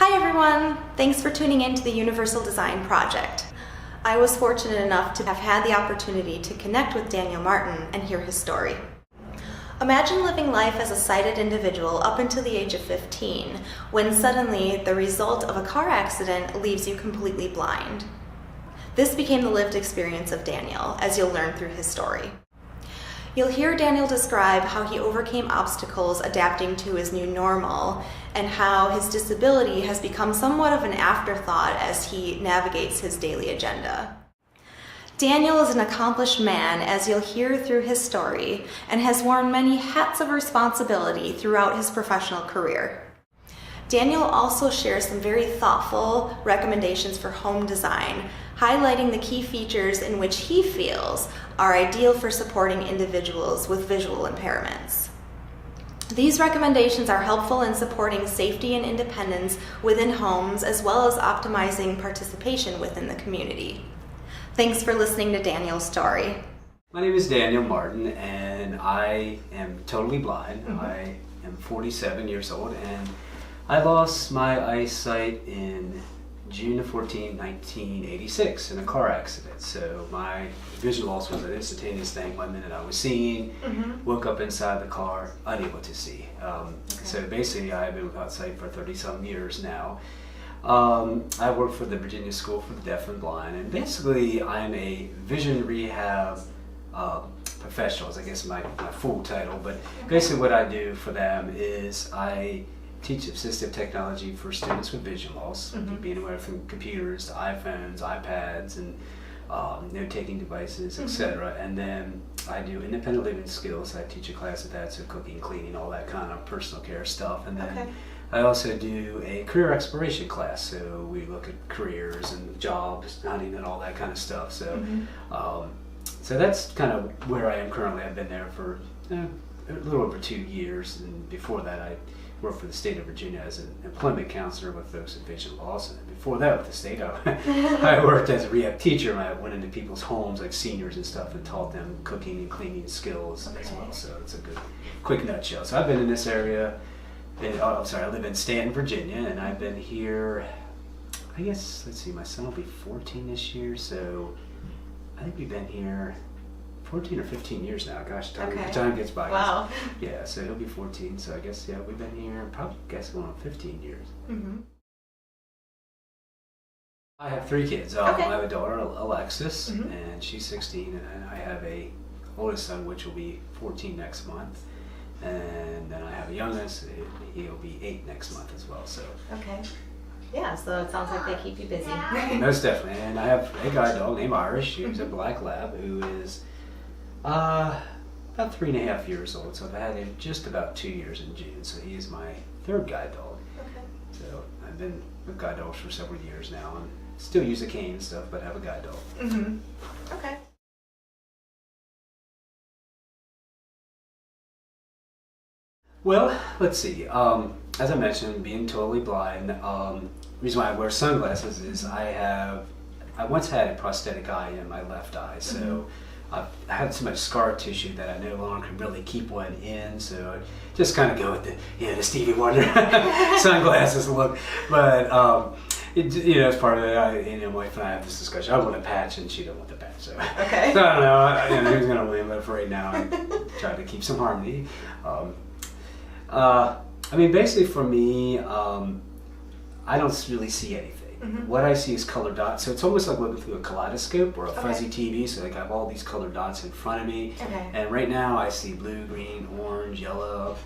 Hi everyone! Thanks for tuning in to the Universal Design Project. I was fortunate enough to have had the opportunity to connect with Daniel Martin and hear his story. Imagine living life as a sighted individual up until the age of 15, when suddenly the result of a car accident leaves you completely blind. This became the lived experience of Daniel, as you'll learn through his story. You'll hear Daniel describe how he overcame obstacles adapting to his new normal, and how his disability has become somewhat of an afterthought as he navigates his daily agenda. Daniel is an accomplished man, as you'll hear through his story, and has worn many hats of responsibility throughout his professional career. Daniel also shares some very thoughtful recommendations for home design, highlighting the key features in which he feels are ideal for supporting individuals with visual impairments. These recommendations are helpful in supporting safety and independence within homes, as well as optimizing participation within the community. Thanks for listening to Daniel's story. My name is Daniel Martin, and I am totally blind. I am 47 years old, and I lost my eyesight in June of 1986 in a car accident. So my vision loss was an instantaneous thing. 1 minute I was seeing, woke up inside the car, unable to see. So basically I've been without sight for 30-some years now. I work for the Virginia School for the Deaf and Blind, and basically I'm a vision rehab professional, is I guess my full title, but basically what I do for them is I teach assistive technology for students with vision loss, being aware from computers to iPhones, iPads, and note-taking devices, etc. And then I do independent living skills. I teach a class of that, so cooking, cleaning, all that kind of personal care stuff. And then I also do a career exploration class, so we look at careers and jobs, hunting, and all that kind of stuff. So, so that's kind of where I am currently. I've been there for a little over 2 years, and before that I worked for the state of Virginia as an employment counselor with folks with vision loss. And before that, with the state, I worked as a rehab teacher. I went into people's homes, like seniors and stuff, and taught them cooking and cleaning skills as well. So it's a good, quick nutshell. So I've been in this area. I live in Stanton, Virginia, and I've been here, I guess, let's see, my son will be 14 this year, so I think we've been here 14 or 15 years now. Gosh, time gets by. Wow. Yeah, so he'll be 14, so I guess, yeah, we've been here probably, going on 15 years. I have 3 kids. I have a daughter, Alexis, and she's 16, and I have a oldest son, which will be 14 next month. And then I have a youngest, he'll be 8 next month as well. So Yeah, so it sounds like they keep you busy. Most definitely. And I have a guide dog named Irish, who's a black lab, who is about 3.5 years old. So I've had him just about 2 years in June. So he is my 3rd guide dog. So I've been with guide dogs for several years now, and still use a cane and stuff, but have a guide dog. Well, let's see. As I mentioned, being totally blind, the reason why I wear sunglasses is I once had a prosthetic eye in my left eye, so I had so much scar tissue that I no longer can really keep one in, so I just kind of go with the Stevie Wonder sunglasses look. But as part of it, my wife and I have this discussion. I want a patch, and she don't want the patch. So, so I don't know. Who's gonna win? But for right now, I try to keep some harmony. I mean, basically for me, I don't really see anything. What I see is colored dots. So it's almost like looking through a kaleidoscope or a fuzzy TV. So like I have all these colored dots in front of me. And right now I see blue, green, orange, yellow,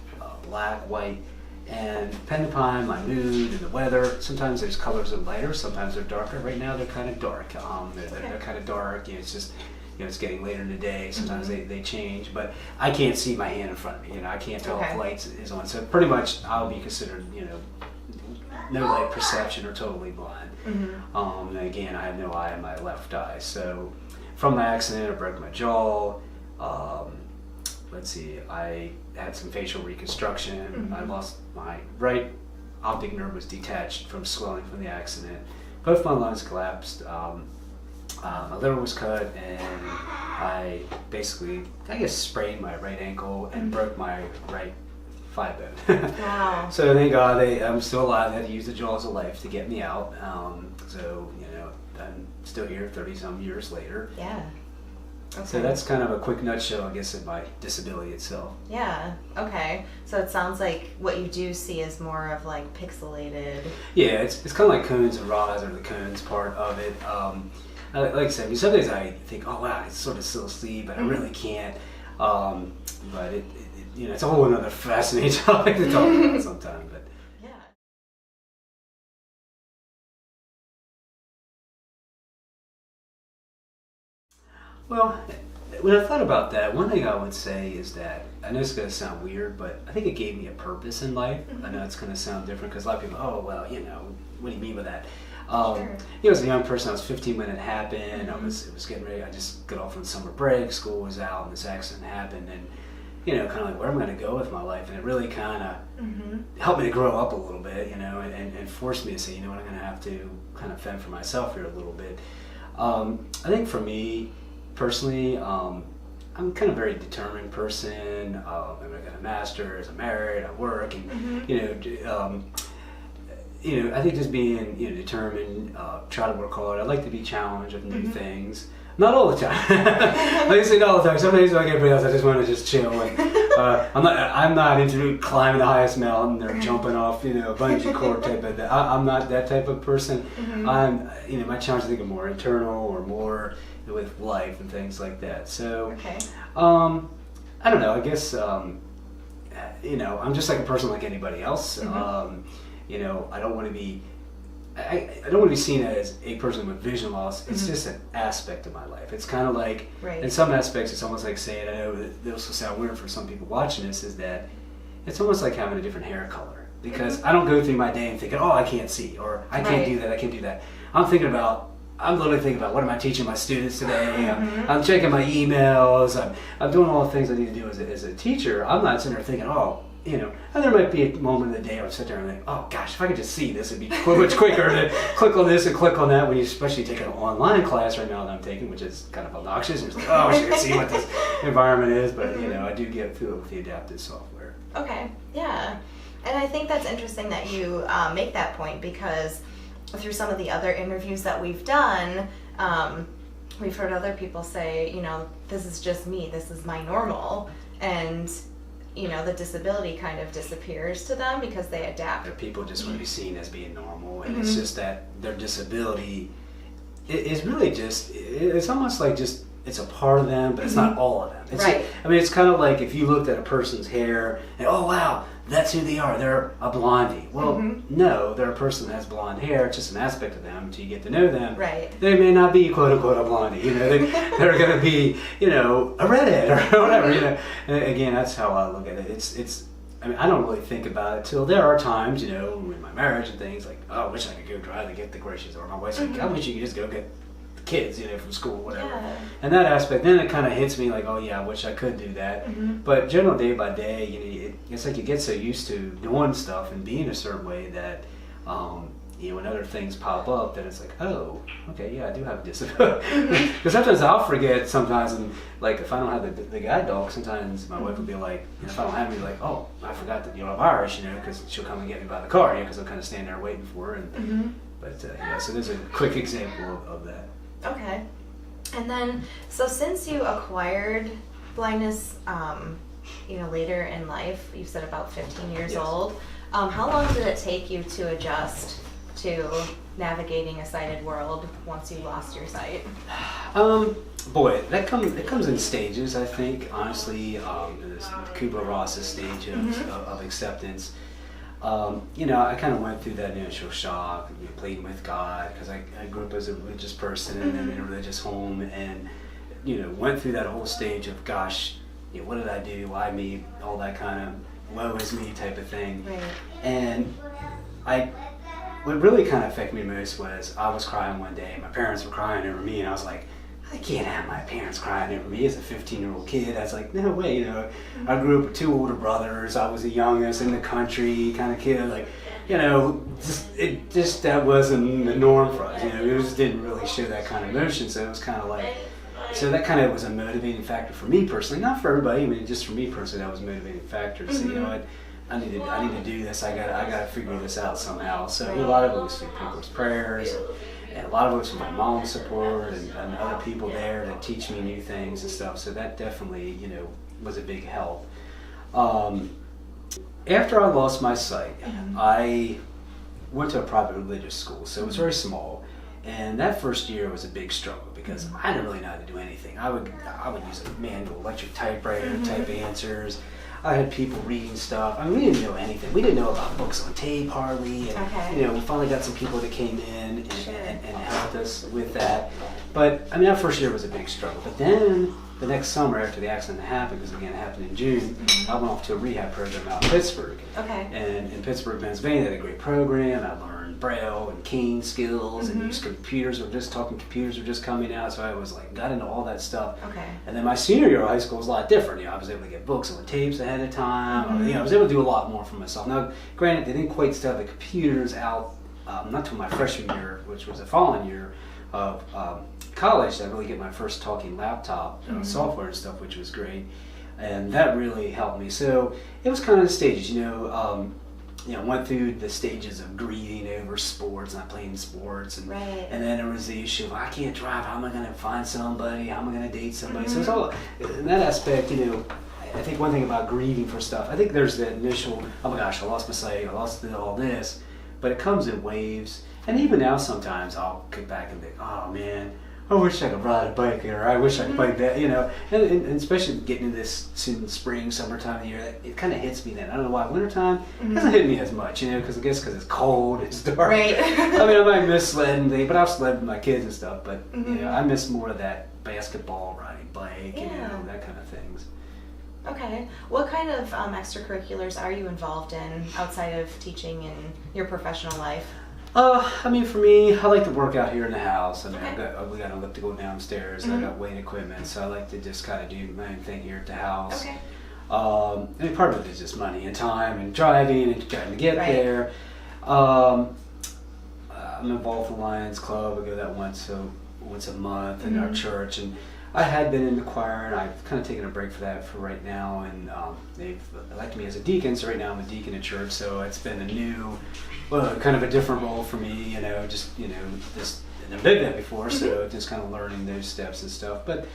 black, white. And depending upon my mood and the weather, sometimes those colors are lighter, sometimes they're darker. Right now they're kind of dark. They're kind of dark. It's just, it's getting later in the day. Sometimes they change, but I can't see my hand in front of me. I can't tell if light is on. So pretty much I'll be considered, no light perception or totally blind. And again, I have no eye in my left eye. So from the accident, I broke my jaw. Let's see, I had some facial reconstruction. I lost my right optic nerve was detached from swelling from the accident. Both my lungs collapsed. My liver was cut, and I basically, sprained my right ankle and broke my right 5 bone. Wow. So thank God I'm still alive. They had to use the jaws of life to get me out. So, I'm still here 30-some years later. Yeah. Okay. So that's kind of a quick nutshell, I guess, of my disability itself. Yeah. Okay. So it sounds like what you do see is more of like pixelated. Yeah, it's kind of like cones and rods, or the cones part of it. Like I said, some days I think, oh wow, it's sort of still see, but I really can't. But it's a whole another fascinating topic to talk about sometime. But Yeah. well, when I thought about that, one thing I would say is that, I know it's going to sound weird, but I think it gave me a purpose in life. I know it's going to sound different because a lot of people, oh, well, what do you mean by that? Sure. As a young person, I was 15 when it happened. It was getting ready. I just got off on summer break. School was out, and this accident happened. And, kind of like, where am I going to go with my life? And it really kind of helped me to grow up a little bit, and forced me to say, I'm going to have to kind of fend for myself here a little bit. I think for me, personally, I'm kind of a very determined person. I got a master's, I'm married, I work, and I think just being determined, try to work hard. I like to be challenged with new things. Not all the time. Like I say, not all the time. Some days like everybody else, I just want to just chill. And, I'm not into climbing the highest mountain or jumping off, bungee cord type of thing. I'm not that type of person. I'm, my challenge I think are more internal or more with life and things like that. So, Okay. I don't know. I guess, I'm just like a person like anybody else. I don't want to be. I don't want to be seen as a person with vision loss. It's just an aspect of my life. It's kind of like, in some aspects, it's almost like saying, I know this will sound weird for some people watching this, is that it's almost like having a different hair color. Because I don't go through my day and thinking, oh, I can't see, or I can't do that, I can't do that. I'm literally thinking about, what am I teaching my students today? I'm checking my emails. I'm doing all the things I need to do as a teacher. I'm not sitting there thinking, and there might be a moment in the day where I sit there and think, oh gosh, if I could just see this, it'd be much quicker to click on this and click on that, when you especially take an online class right now that I'm taking, which is kind of obnoxious. And it's like, oh, I wish I could see what this environment is, but I do get through it with the adaptive software. Okay, yeah. And I think that's interesting that you make that point, because through some of the other interviews that we've done, we've heard other people say, this is just me, this is my normal, and the disability kind of disappears to them because they adapt. People just want to be seen as being normal, and it's just that their disability is really just, it's almost like just, it's a part of them, but it's not all of them. It's it's kind of like if you looked at a person's hair and, oh wow, that's who they are, they're a blondie. Well, no, they're a person that has blonde hair. It's just an aspect of them. Until you get to know them, they may not be quote unquote a blondie. They're going to be, a redhead or whatever. And again, that's how I look at it. I don't really think about it till there are times, in my marriage and things like, oh, I wish I could go drive to get the groceries, or my wife's like, I wish you could just go get the kids, from school, whatever. Yeah. And that aspect, then it kind of hits me like, oh yeah, I wish I could do that. But general day by day, it's like you get so used to doing stuff and being a certain way that, when other things pop up, then it's like, oh, okay, yeah, I do have a disability. Because sometimes I'll forget sometimes, and like if I don't have the guide dog, sometimes my wife will be like, if I don't have me, like, oh, I forgot that I'm Irish, because she'll come and get me by the car, because I'll kind of stand there waiting for her. And, but so there's a quick example of that. Okay. And then, so since you acquired blindness, later in life, you said about 15 years old, how long did it take you to adjust to navigating a sighted world once you lost your sight? Boy, that comes in stages, I think, honestly. This Kubler-Ross's stage of acceptance. I kind of went through that initial shock, pleading with God, because I grew up as a religious person and in a religious home, and went through that whole stage of, gosh, what did I do? Why me? All that kind of woe is me type of thing. Right. And what really kind of affected me most was I was crying one day, my parents were crying over me, and I was like, I can't have my parents crying over me as a 15-year-old kid. I was like, no way, I grew up with 2 older brothers. I was the youngest in the country kind of kid. Like, that wasn't the norm for us. We just didn't really show that kind of emotion. So it was kind of like, so that kind of was a motivating factor for me personally, not for everybody. Just for me personally, that was a motivating factor to say, I need to do this. I gotta figure this out somehow. So a lot of it was through people's prayers, and a lot of it was from my mom's support and other people there to teach me new things and stuff. So that definitely, you know, was a big help. After I lost my sight, I went to a private religious school, so it was very small. And that first year was a big struggle because I didn't really know how to do anything. I would use a manual electric typewriter, type answers. I had people reading stuff. I mean, we didn't know anything. We didn't know about books on tape hardly. And, you know, we finally got some people that came in and helped us with that. But, I mean, that first year was a big struggle. But then the next summer after the accident happened, because again it happened in June, I went off to a rehab program out in Pittsburgh. And in Pittsburgh, Pennsylvania, they had a great program. I learned Braille and cane skills and used computers. Computers were just coming out, so I was like, got into all that stuff. And then my senior year of high school was a lot different. You know, I was able to get books on tapes ahead of time. You know, I was able to do a lot more for myself. Now, granted, they didn't quite still have the computers out, not till my freshman year, which was the following year of college, I really get my first talking laptop software and stuff, which was great, and that really helped me. So it was kind of the stages, you know, went through the stages of grieving over sports, not playing sports, and then there was the issue of I can't drive. How am I going to find somebody? How am I going to date somebody? So it's all in that aspect, you know. I think one thing about grieving for stuff, I think there's the initial, oh my gosh, I lost my sight, I lost all this, but it comes in waves. And even now, sometimes I'll kick back and think, oh man, I wish I could ride a bike, or I wish I could play that, you know. And especially getting into this soon spring, summertime of the year, it kind of hits me then. I don't know why. Wintertime doesn't hit me as much, you know, because I guess because it's cold, it's dark. I mean, I might miss sledding, but I've sled with my kids and stuff. But you know, I miss more of that basketball, riding bike, you know, that kind of things. Okay. What kind of extracurriculars are you involved in outside of teaching in your professional life? I mean, for me, I like to work out here in the house. I mean, we got an elliptical downstairs. I got weight equipment, so I like to just kind of do my own thing here at the house. I mean, part of it is just money and time and driving and trying to get there. I'm involved with the Lions Club. I go that once a month in our church, and I had been in the choir, and I've kind of taken a break for that for right now, and they've elected me as a deacon, so right now I'm a deacon at church, so it's been a new, kind of a different role for me, you know, just, you know, just, I've never did that before, so just kind of learning those steps and stuff, but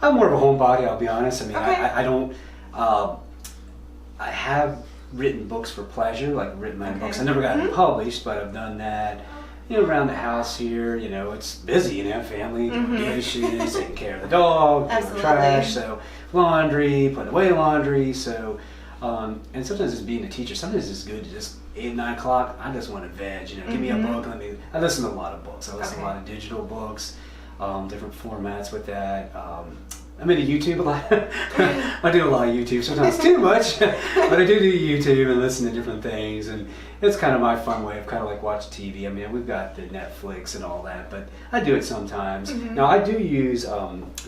I'm more of a homebody, I'll be honest. I mean, I don't, I have written books for pleasure, like written my own books. I never got them published, but I've done that. You know, around the house here, you know, it's busy, you know, family, dishes, taking care of the dog, doing trash, so laundry, putting away laundry, so, and sometimes it's being a teacher, sometimes it's good to just 8, 9 o'clock, I just want to veg, you know, give me a book, I listen to a lot of books, I listen to a lot of digital books, different formats with that. I'm into YouTube a lot. I do a lot of YouTube, sometimes too much, but I do YouTube and listen to different things, and it's kind of my fun way of kind of like watching TV. I mean, we've got the Netflix and all that, but I do it sometimes. Now, I do use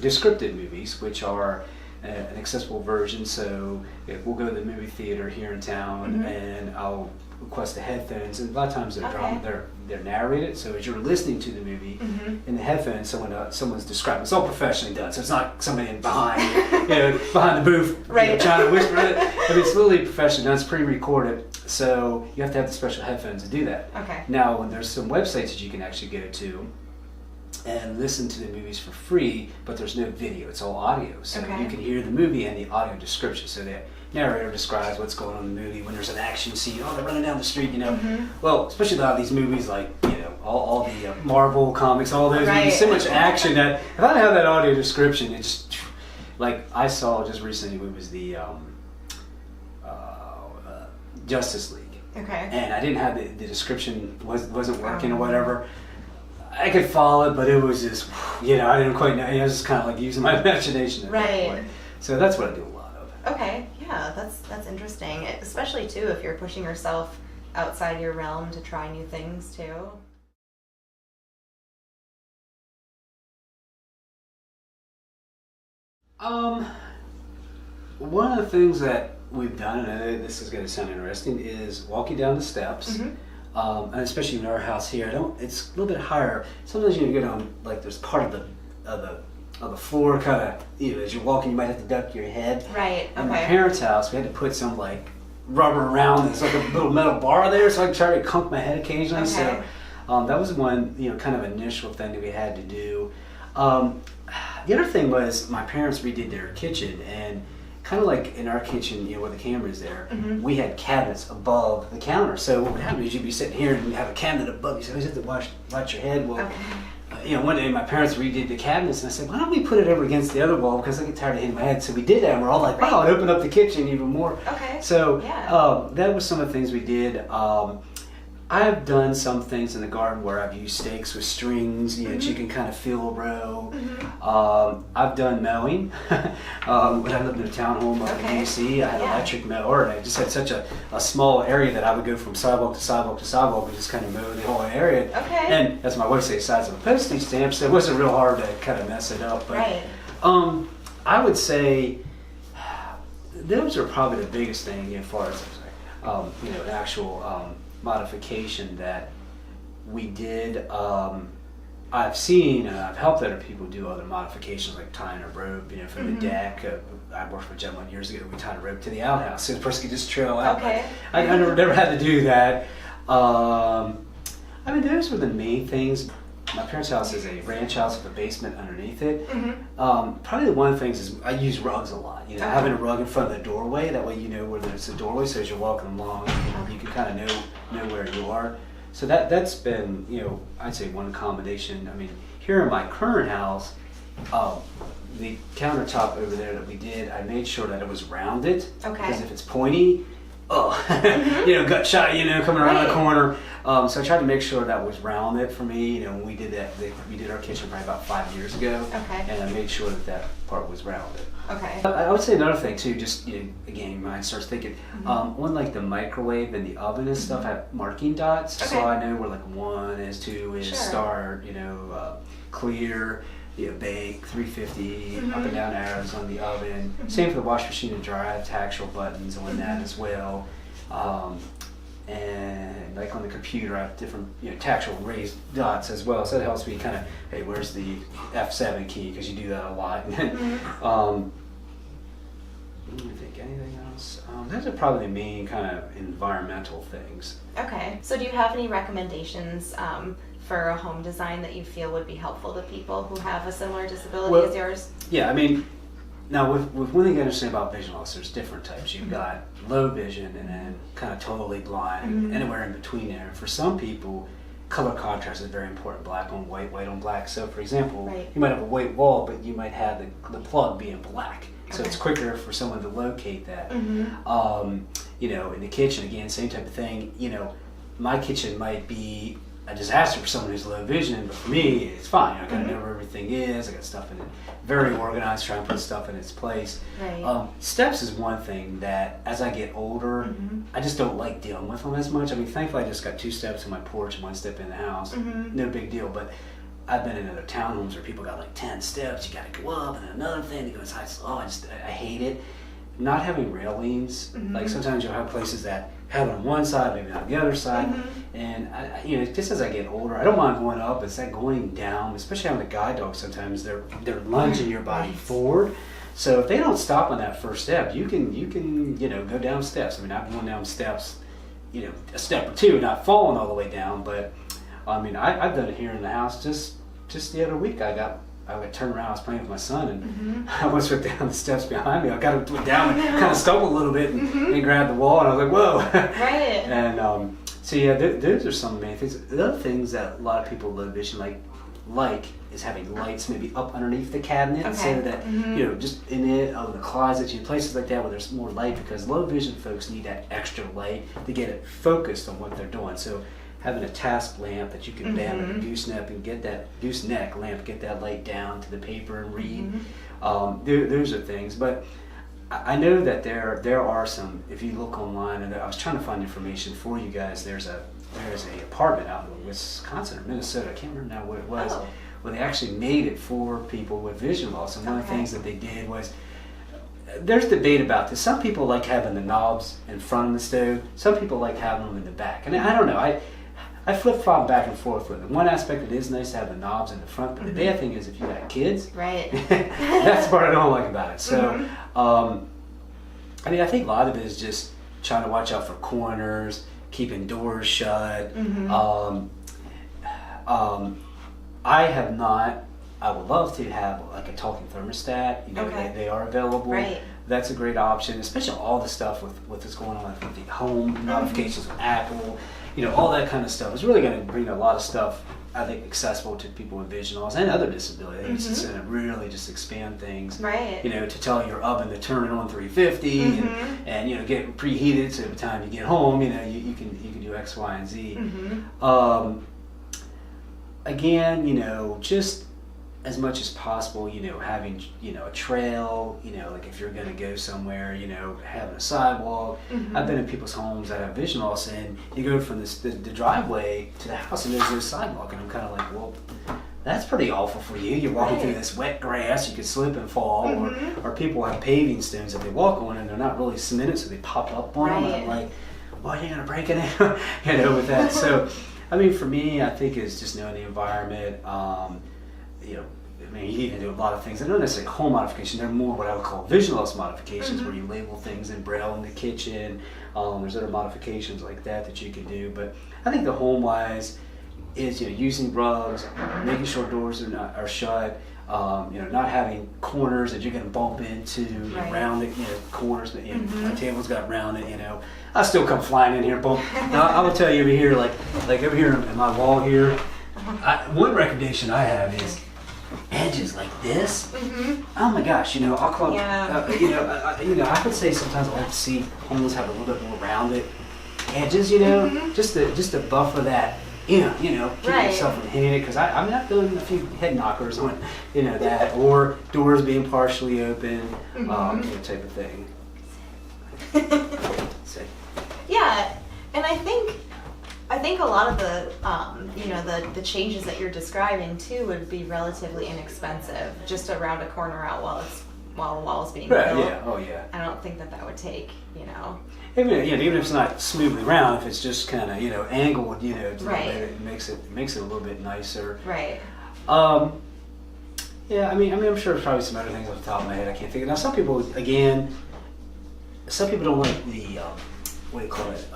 descriptive movies, which are an accessible version, so if we'll go to the movie theater here in town, and I'll request the headphones, and a lot of times they're narrated, so as you're listening to the movie in the headphones, someone's describing. It's all professionally done, so it's not somebody behind behind the booth you know, trying to whisper it. I mean, it's really professionally done. It's pre-recorded, so you have to have the special headphones to do that. Now, when there's some websites that you can actually go to and listen to the movies for free, but there's no video, it's all audio, so you can hear the movie and the audio description, so the narrator describes what's going on in the movie. When there's an action scene, they're running down the street, you know. Well, especially a lot of these movies, like, you know, all the Marvel comics, all those movies, so much action that if I didn't have that audio description, it just, like I saw just recently, it was the Justice League, and I didn't have the description, wasn't working or whatever. I could follow it, but it was just, you know, I didn't quite know. I was just kind of like using my imagination at that point. So that's what I do a lot of. Okay, yeah, that's interesting, especially too if you're pushing yourself outside your realm to try new things too. One of the things that we've done, and I know this is going to sound interesting, is walking down the steps. And especially in our house here, it's a little bit higher. Sometimes you get on, like, there's part of the floor kind of, you know, as you're walking, you might have to duck your head. In my parents' house, we had to put some, like, rubber around. There's like a little metal bar there, so I can try to conk my head occasionally. Okay. So that was one, kind of initial thing that we had to do. The other thing was my parents redid their kitchen, and kind of like in our kitchen, where the camera is there, we had cabinets above the counter. So what would happen is you'd be sitting here and you have a cabinet above you. So you have to watch your head. Well, one day my parents redid the cabinets, and I said, why don't we put it over against the other wall, because I get tired of hitting my head. So we did that, and we're all like, wow, it opened up the kitchen even more. Okay. So that was some of the things we did. I've done some things in the garden where I've used stakes with strings, that you can kind of fill a row. I've done mowing. When I lived in a townhome up in DC, I had an electric mower, and I just had such a small area that I would go from sidewalk to sidewalk to sidewalk and just kind of mow the whole area. Okay. And as my wife says, the size of a postage stamp, so it wasn't real hard to kind of mess it up. But, I would say those are probably the biggest thing as far as an actual modification that we did. I've seen, I've helped other people do other modifications like tying a rope, from the deck. I worked for a gentleman years ago. We tied a rope to the outhouse so the person could just trail out. Okay. I never had to do that. Those were the main things. My parents' house is a ranch house with a basement underneath it. Probably the one of the things is I use rugs a lot. Having a rug in front of the doorway, that way you know where there's a doorway, so as you're walking along, you can kind of know where you are. So that's been, I'd say one accommodation. Here in my current house, the countertop over there that we did, I made sure that it was rounded. Okay. Because if it's pointy, gut shot, coming around the corner. So I tried to make sure that was rounded for me. When we did that, we did our kitchen probably about 5 years ago. Okay. And I made sure that part was rounded. Okay. I would say another thing too, just again, your mind starts thinking. On like the microwave and the oven and stuff have marking dots, so I know where like 1 is, 2 is start, clear, bake, 350, up and down arrows on the oven. Same for the wash machine and dryer. I have tactile buttons on that as well. And like on the computer, I have different tactile raised dots as well. So that helps me kind of, hey, where's the F7 key? Because you do that a lot. Let me think, anything else? Those are probably the main kind of environmental things. Okay. So do you have any recommendations for a home design that you feel would be helpful to people who have a similar disability as yours? Yeah, now with one thing I understand about vision loss, there's different types. You've got low vision and then kind of totally blind, anywhere in between there. For some people, color contrast is very important, black on white, white on black. So for example, you might have a white wall, but you might have the plug being black. So it's quicker for someone to locate that. In the kitchen, again, same type of thing. My kitchen might be a disaster for someone who's low vision, but for me, it's fine. I kind of know where everything is. I got stuff in it, very organized, trying to put stuff in its place. Steps is one thing that, as I get older, I just don't like dealing with them as much. Thankfully, I just got 2 steps in my porch and 1 step in the house. No big deal, but I've been in other townhomes where people got like 10 steps. You got to go up, and then another thing that goes high. I hate it. Not having railings, like sometimes you'll have places that have it on one side, maybe not the other side, and just as I get older, I don't mind going up. It's that going down, especially having a guide dog. Sometimes they're lunging your body forward. So if they don't stop on that first step, you can go down steps. I've gone down steps, a step or 2, not falling all the way down, but I've done it here in the house. Just the other week, I would turn around, I was playing with my son, and I almost went down the steps behind me. I got down and kind of stumbled a little bit and grabbed the wall, and I was like, whoa. Right. And those are some main things. The other things that a lot of people with low vision like is having lights maybe up underneath the cabinet, so that, just in it, the closets, places like that where there's more light, because low vision folks need that extra light to get it focused on what they're doing. So having a task lamp that you can bam in a gooseneck and get that gooseneck lamp, get that light down to the paper and read. Those are things. But I know that there are some. If you look online, and I was trying to find information for you guys. There's a apartment out in Wisconsin or Minnesota. I can't remember now what it was. Where they actually made it for people with vision loss. And one of the things that they did was, there's debate about this. Some people like having the knobs in front of the stove. Some people like having them in the back. And I don't know. I flip-flop back and forth with it. One aspect, it is nice to have the knobs in the front, but the bad thing is if you got kids, that's the part I don't like about it. So, I think a lot of it is just trying to watch out for corners, keeping doors shut. I have not. I would love to have like a talking thermostat. You know, they are available. Right. That's a great option, especially all the stuff with what's going on with the home notifications with Apple. You know, all that kind of stuff is really going to bring a lot of stuff, I think, accessible to people with vision loss and other disabilities. It's going to really just expand things. Right. You know, to tell your oven to turn it on 350 and you know, get preheated so by the time you get home, you know, you can do X, Y, and Z. Again, you know, just as much as possible, you know, having, you know, a trail, you know, like if you're going to go somewhere, you know, having a sidewalk. I've been in people's homes that have vision loss, and you go from the driveway to the house and there's no sidewalk, and I'm kind of like, well, that's pretty awful for you. You're walking through this wet grass, you could slip and fall, or people have paving stones that they walk on and they're not really cemented, so they pop up on them, and I'm like, well, you're going to break it in, you know, with that. So, I mean, for me, I think it's just knowing the environment. You know, I mean, you can do a lot of things. They're not necessarily home modification. They're more what I would call vision loss modifications, where you label things in Braille in the kitchen. There's other modifications like that you can do. But I think the home-wise is, you know, using rugs, making sure doors are shut. You know, not having corners that you're going to bump into, rounded, you know, corners that, you know, my table's got rounded, you know. I still come flying in here, bump. Now, I will tell you over here, like over here in my wall here, one recommendation I have is edges like this. Oh my gosh, you know, I'll call you know, I would say sometimes I like to see homes have a little bit more rounded edges, you know, just to buffer that, you know, keep yourself from hitting it, because I mean, I've done a few head knockers on, you know, that, or doors being partially open, you know, type of thing. So. Yeah, and I think a lot of the, you know, the changes that you're describing too would be relatively inexpensive, just to round a corner out while the wall is being built. Yeah. Oh yeah. I don't think that would take, you know. Even if it's not smoothly round, if it's just kind of, you know, angled, you know, it makes it a little bit nicer. Right. Yeah. I mean, I'm sure there's probably some other things off the top of my head I can't think of. Now, some people don't like the what do you call it,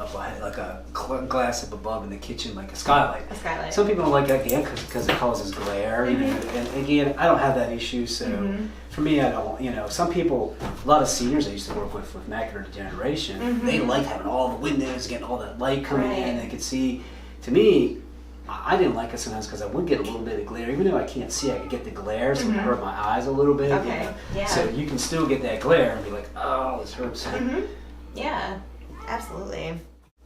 like a glass up above in the kitchen, like a skylight. A skylight. Some people don't like that, again, because it causes glare, you know, and again, I don't have that issue, so for me, I don't, you know, some people, a lot of seniors I used to work with macular degeneration, they like having all the windows, getting all that light coming in, they could see. To me, I didn't like it sometimes because I would get a little bit of glare, even though I can't see, I could get the glare, so it hurt my eyes a little bit. Okay. You know? Yeah. So you can still get that glare and be like, oh, this hurts. Yeah. Absolutely.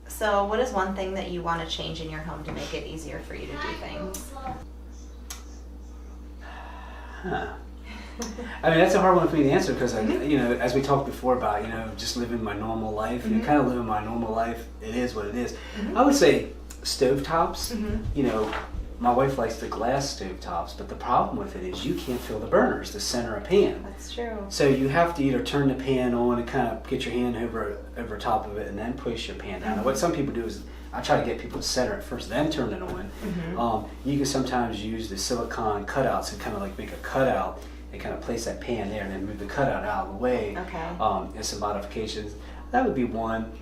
So what is one thing that you want to change in your home to make it easier for you to do things? I mean, that's a hard one for me to answer because, you know, as we talked before about, you know, just living my normal life, and kind of living my normal life, it is what it is. I would say stovetops, you know, my wife likes the glass stovetops, but the problem with it is you can't feel the burners, the center of pan. That's true. So you have to either turn the pan on and kind of get your hand over top of it and then push your pan down. Now, what some people do is I try to get people to center it first, then turn it on. You can sometimes use the silicone cutouts and kind of like make a cutout and kind of place that pan there and then move the cutout out of the way. Okay. And some modifications. That would be one.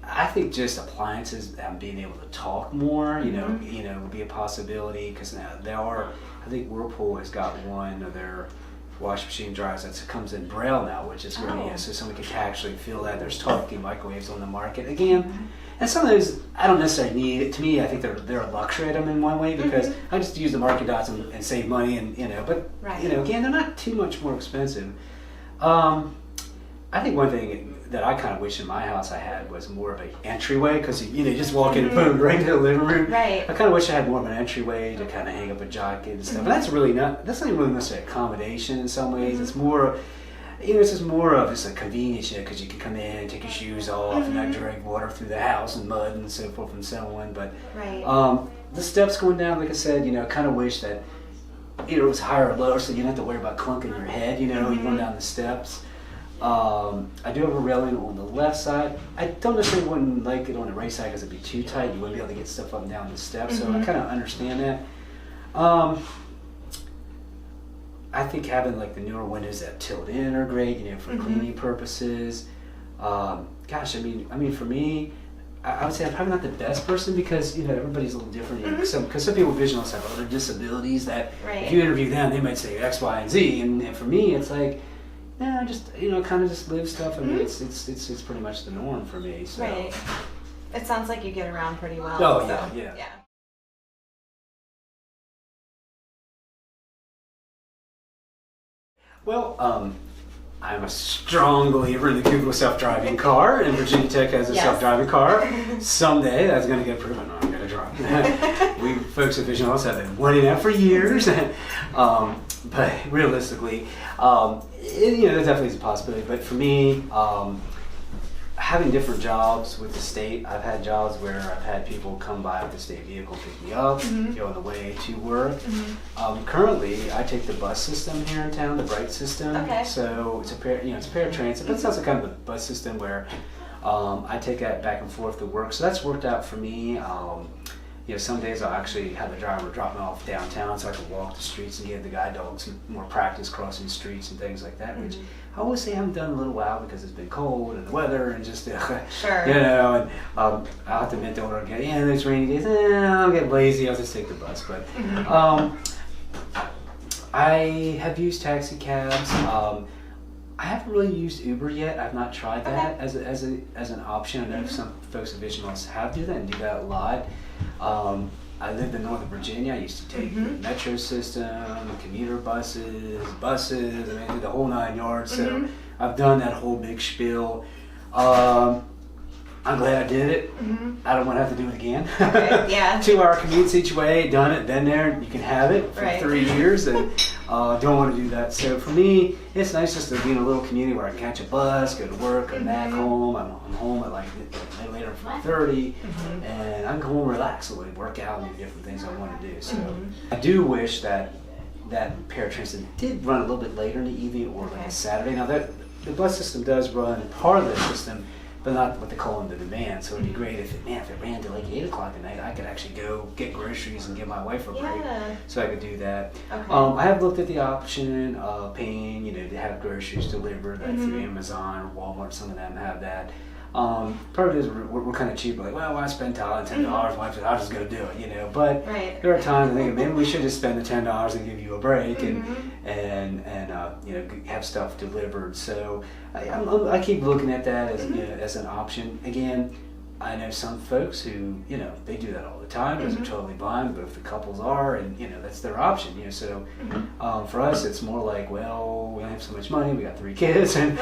I think just appliances and being able to talk more, you know, would be a possibility, because now there are. I think Whirlpool has got one of their washing machine dryers that comes in Braille now, which is really nice, so someone can actually feel that. There's talking microwaves on the market again, and some of those I don't necessarily need. To me, I think they're a luxury item in one way, because I just use the market dots and save money, and you know, but you know, again, they're not too much more expensive. I think one thing that I kind of wish in my house I had was more of an entryway, because you know, you just walk in and boom, right into the living room. Right. I kind of wish I had more of an entryway to kind of hang up a jacket and stuff. But that's not really necessarily accommodation in some ways. It's more, you know, it's just more of just a convenience, you know, because you can come in and take your shoes off and not drag water through the house and mud and so forth and so on. But the steps going down, like I said, you know, I kind of wish that either it was higher or lower, so you didn't have to worry about clunking your head, you know, you going down the steps. I do have a railing on the left side. I don't necessarily wouldn't like it on the right side because it'd be too tight. You wouldn't be able to get stuff up and down the steps, so I kind of understand that. I think having like the newer windows that tilt in are great, you know, for cleaning purposes. gosh, I mean, for me, I would say I'm probably not the best person because everybody's a little different. Because some people with vision loss have other disabilities that if you interview them, they might say X, Y, and Z. And for me, it's like, I just kind of just live stuff. I mean, it's pretty much the norm for me. So. Right. It sounds like you get around pretty well. Oh so, yeah. Well, I'm a strong believer in the Google self-driving car, and Virginia Tech has a self-driving car. Someday that's going to get proven. I'm going to drive. We folks at Vision Loss have been wanting that for years, but realistically, there definitely is a possibility. But for me, having different jobs with the state, I've had jobs where I've had people come by with the state vehicle, pick me up, on the way to work. Currently, I take the bus system here in town, the BRITE system. Okay. So it's a paratransit, but it's also kind of a bus system where I take that back and forth to work. So that's worked out for me. Some days I'll actually have the driver drop me off downtown so I can walk the streets and give the guide dogs more practice crossing streets and things like that, which I always say I haven't done in a little while because it's been cold and the weather and just, and I'll have to admit, don't get, there's rainy days, I'll get lazy, I'll just take the bus. But I have used taxi cabs. I haven't really used Uber yet. I've not tried that as an option. I know some folks at Vision Loss have do that and do that a lot. I lived in Northern Virginia. I used to take the metro system, commuter buses, I mean, the whole 9 yards. So I've done that whole big spiel. I'm glad I did it. I don't want to have to do it again. Okay, yeah. 2-hour commutes each way, done it, been there. You can have it for 3 years, and don't want to do that. So for me, it's nice just to be in a little community where I can catch a bus, go to work, come back home. I'm home at like later 4:30, and I can go home, relax a little, work out, and do different things I want to do. So I do wish that paratransit did run a little bit later in the evening or like a Saturday. Now the bus system does run part of the system, but not what they call on the demand. So it'd be great if it ran to like 8 o'clock at night. I could actually go get groceries and give my wife a break, so I could do that. Okay. I have looked at the option of paying, to have groceries delivered through Amazon or Walmart. Some of them have that. Part of it is we're kind of cheap. Like, well, why spend $10? I'll just go do it, But there are times I think maybe we should just spend the $10 and give you a break and have stuff delivered. So I keep looking at that as an option. Again, I know some folks who they do that all the time because they're totally blind. But if the couples are, and that's their option. So for us, it's more like, well, we don't have so much money. We got 3 kids, and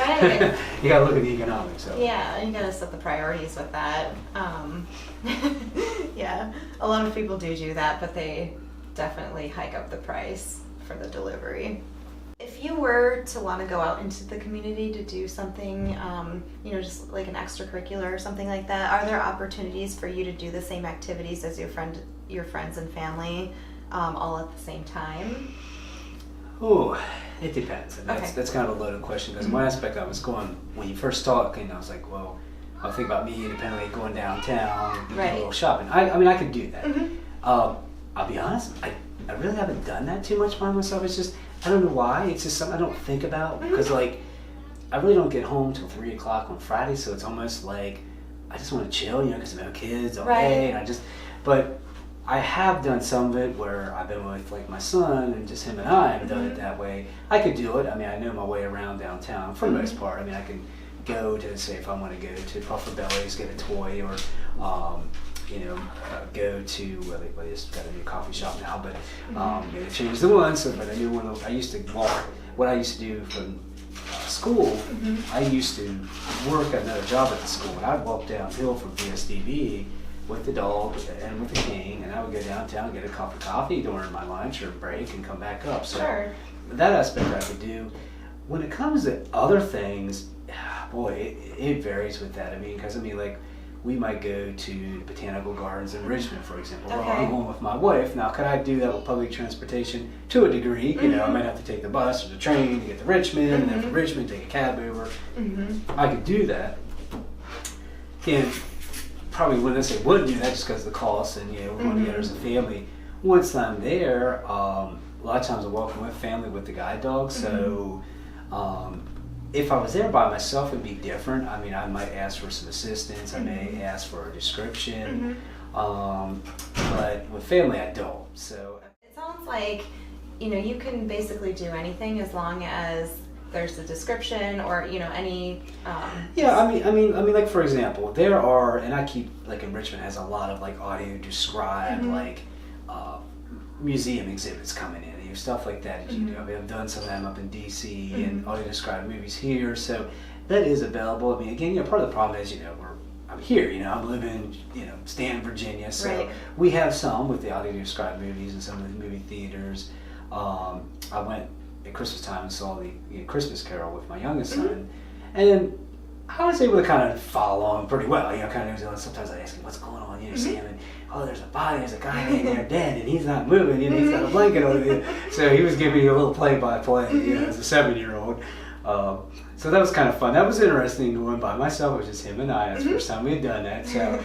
you got to look at the economics. So. Yeah, you got to set the priorities with that. A lot of people do that, but they definitely hike up the price for the delivery. If you were to want to go out into the community to do something, just like an extracurricular or something like that, are there opportunities for you to do the same activities as your friends and family, all at the same time? Oh, it depends. And that's kind of a loaded question because one aspect I was going, when you first talked, I was like, well, I'll think about me independently going downtown, do a little shopping. I could do that. I'll be honest, I really haven't done that too much by myself. It's just, I don't know why. It's just something I don't think about because, I really don't get home till 3 o'clock on Friday, so it's almost like I just want to chill, because I have kids all day, and but I have done some of it where I've been with my son and just him and I have done it that way. I could do it. I know my way around downtown for the most part. I can go to, say, if I want to go to Puffer Belly's, get a toy, or go to, they just got a new coffee shop now, but they changed the one. So, but I knew I used to walk. What I used to do from school, I used to work at another job at the school, and I'd walk downhill from VSDB with the dog and with the king, and I would go downtown, get a cup of coffee during my lunch or break, and come back up. So that aspect I could do. When it comes to other things, boy, it varies with that. Because we might go to Botanical Gardens in Richmond, for example. Well, I'm going with my wife. Now, could I do that with public transportation? To a degree. I might have to take the bus or the train to get to Richmond, and then from Richmond take a cab over. I could do that. And probably wouldn't necessarily do that just because of the cost, and we're going together as a family. Once I'm there, a lot of times I'm walking with family with the guide dog, so if I was there by myself, it'd be different. I mean, I might ask for some assistance. I may ask for a description. But with family, I don't. So it sounds like, you can basically do anything as long as there's a description or, any. Yeah, I mean, like for example, there are, and I keep, like in Richmond has a lot of like audio described, like museum exhibits coming in, stuff like that. I mean, I've done some of them up in DC and audio described movies here, so that is available. I mean, again, part of the problem is, I'm here, I'm living, Stanton, Virginia, so we have some with the audio described movies and some of the movie theaters. I went at Christmas time and saw the Christmas Carol with my youngest son, and I was able to kind of follow along pretty well. Sometimes I ask him, what's going on? Sam, and there's a body, there's a guy laying there dead, and he's not moving. He's got a blanket over him. So he was giving me a little play-by-play, as a 7-year-old. So that was kind of fun. That was interesting going by myself. It was just him and I. That's the first time we had done that. So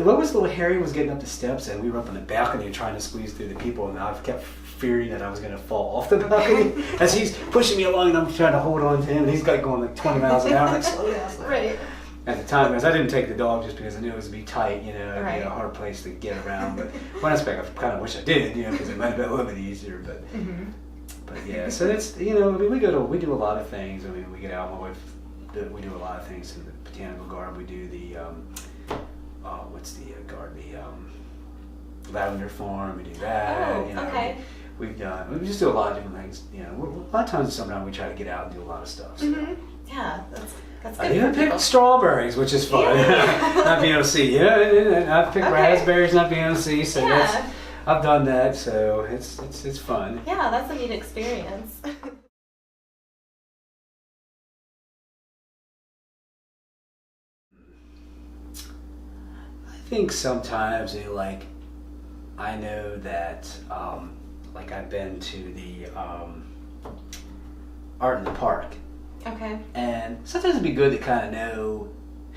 what was little Harry was getting up the steps, and we were up on the balcony trying to squeeze through the people, and I kept fearing that I was going to fall off the balcony as he's pushing me along, and I'm trying to hold on to him, and he's like going like 20 miles an hour. Like, slow down, slow down. Right. At the time, because I didn't take the dog just because I knew it was to be tight, it'd be a hard place to get around. But one aspect, I kind of wish I did, because it might have been a little bit easier. But yeah, so that's, I mean, we do a lot of things. I mean, we get out, my wife, we do a lot of things in the botanical garden. We do the, what's the garden, the lavender farm, we do that. Okay. We just do a lot of different things. A lot of times, sometimes we try to get out and do a lot of stuff. So. Yeah, that's good. I even picked strawberries, which is fun. Not being able to see. I've picked raspberries, not being able to see. So I've done that. So it's fun. Yeah, that's a neat experience. I think sometimes I know that I've been to the Art in the Park. Okay. And sometimes it'd be good to kind of know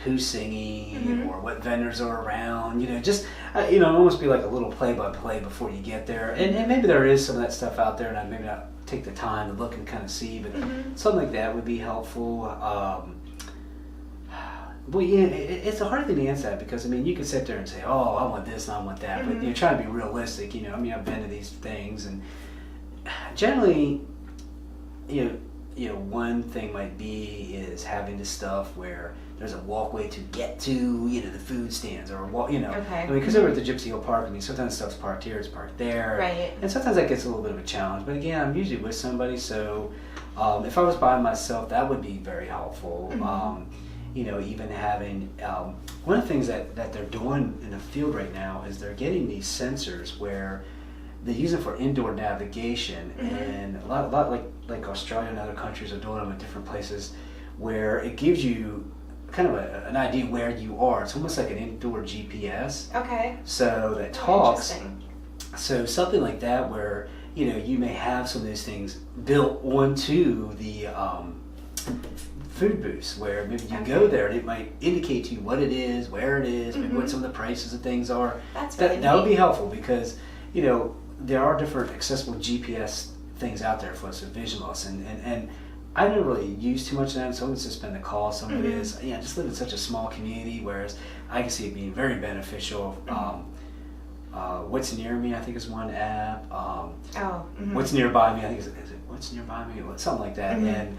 who's singing or what vendors are around, just, almost be like a little play-by-play before you get there. And maybe there is some of that stuff out there, and I maybe not take the time to look and kind of see, but something like that would be helpful. Well, yeah, it's a hard thing to answer that because, I mean, you can sit there and say, oh, I want this and I want that, but you're trying to be realistic, I mean, I've been to these things, and generally, one thing might be is having the stuff where there's a walkway to get to, the food stands, or okay. I mean, because over at the Gypsy Hill Park, I mean, sometimes stuff's parked here, it's parked there, right? And sometimes that gets a little bit of a challenge. But again, I'm usually with somebody, so if I was by myself, that would be very helpful. Even having one of the things that they're doing in the field right now is they're getting these sensors where they use them for indoor navigation, and a lot like Australia and other countries are doing them in different places, where it gives you kind of an idea where you are. It's almost like an indoor GPS. Okay. So that talks. So something like that, where you may have some of these things built onto the food booths, where maybe you go there and it might indicate to you what it is, where it is, maybe what some of the prices of things are. That would be helpful because there are different accessible GPS things out there for us with vision loss, and I don't really use too much of them, so it's just been the call. Some of it is, I just live in such a small community, whereas I can see it being very beneficial. What's Near Me, I think, is one app. What's Nearby Me, I think is it What's Nearby Me, something like that. And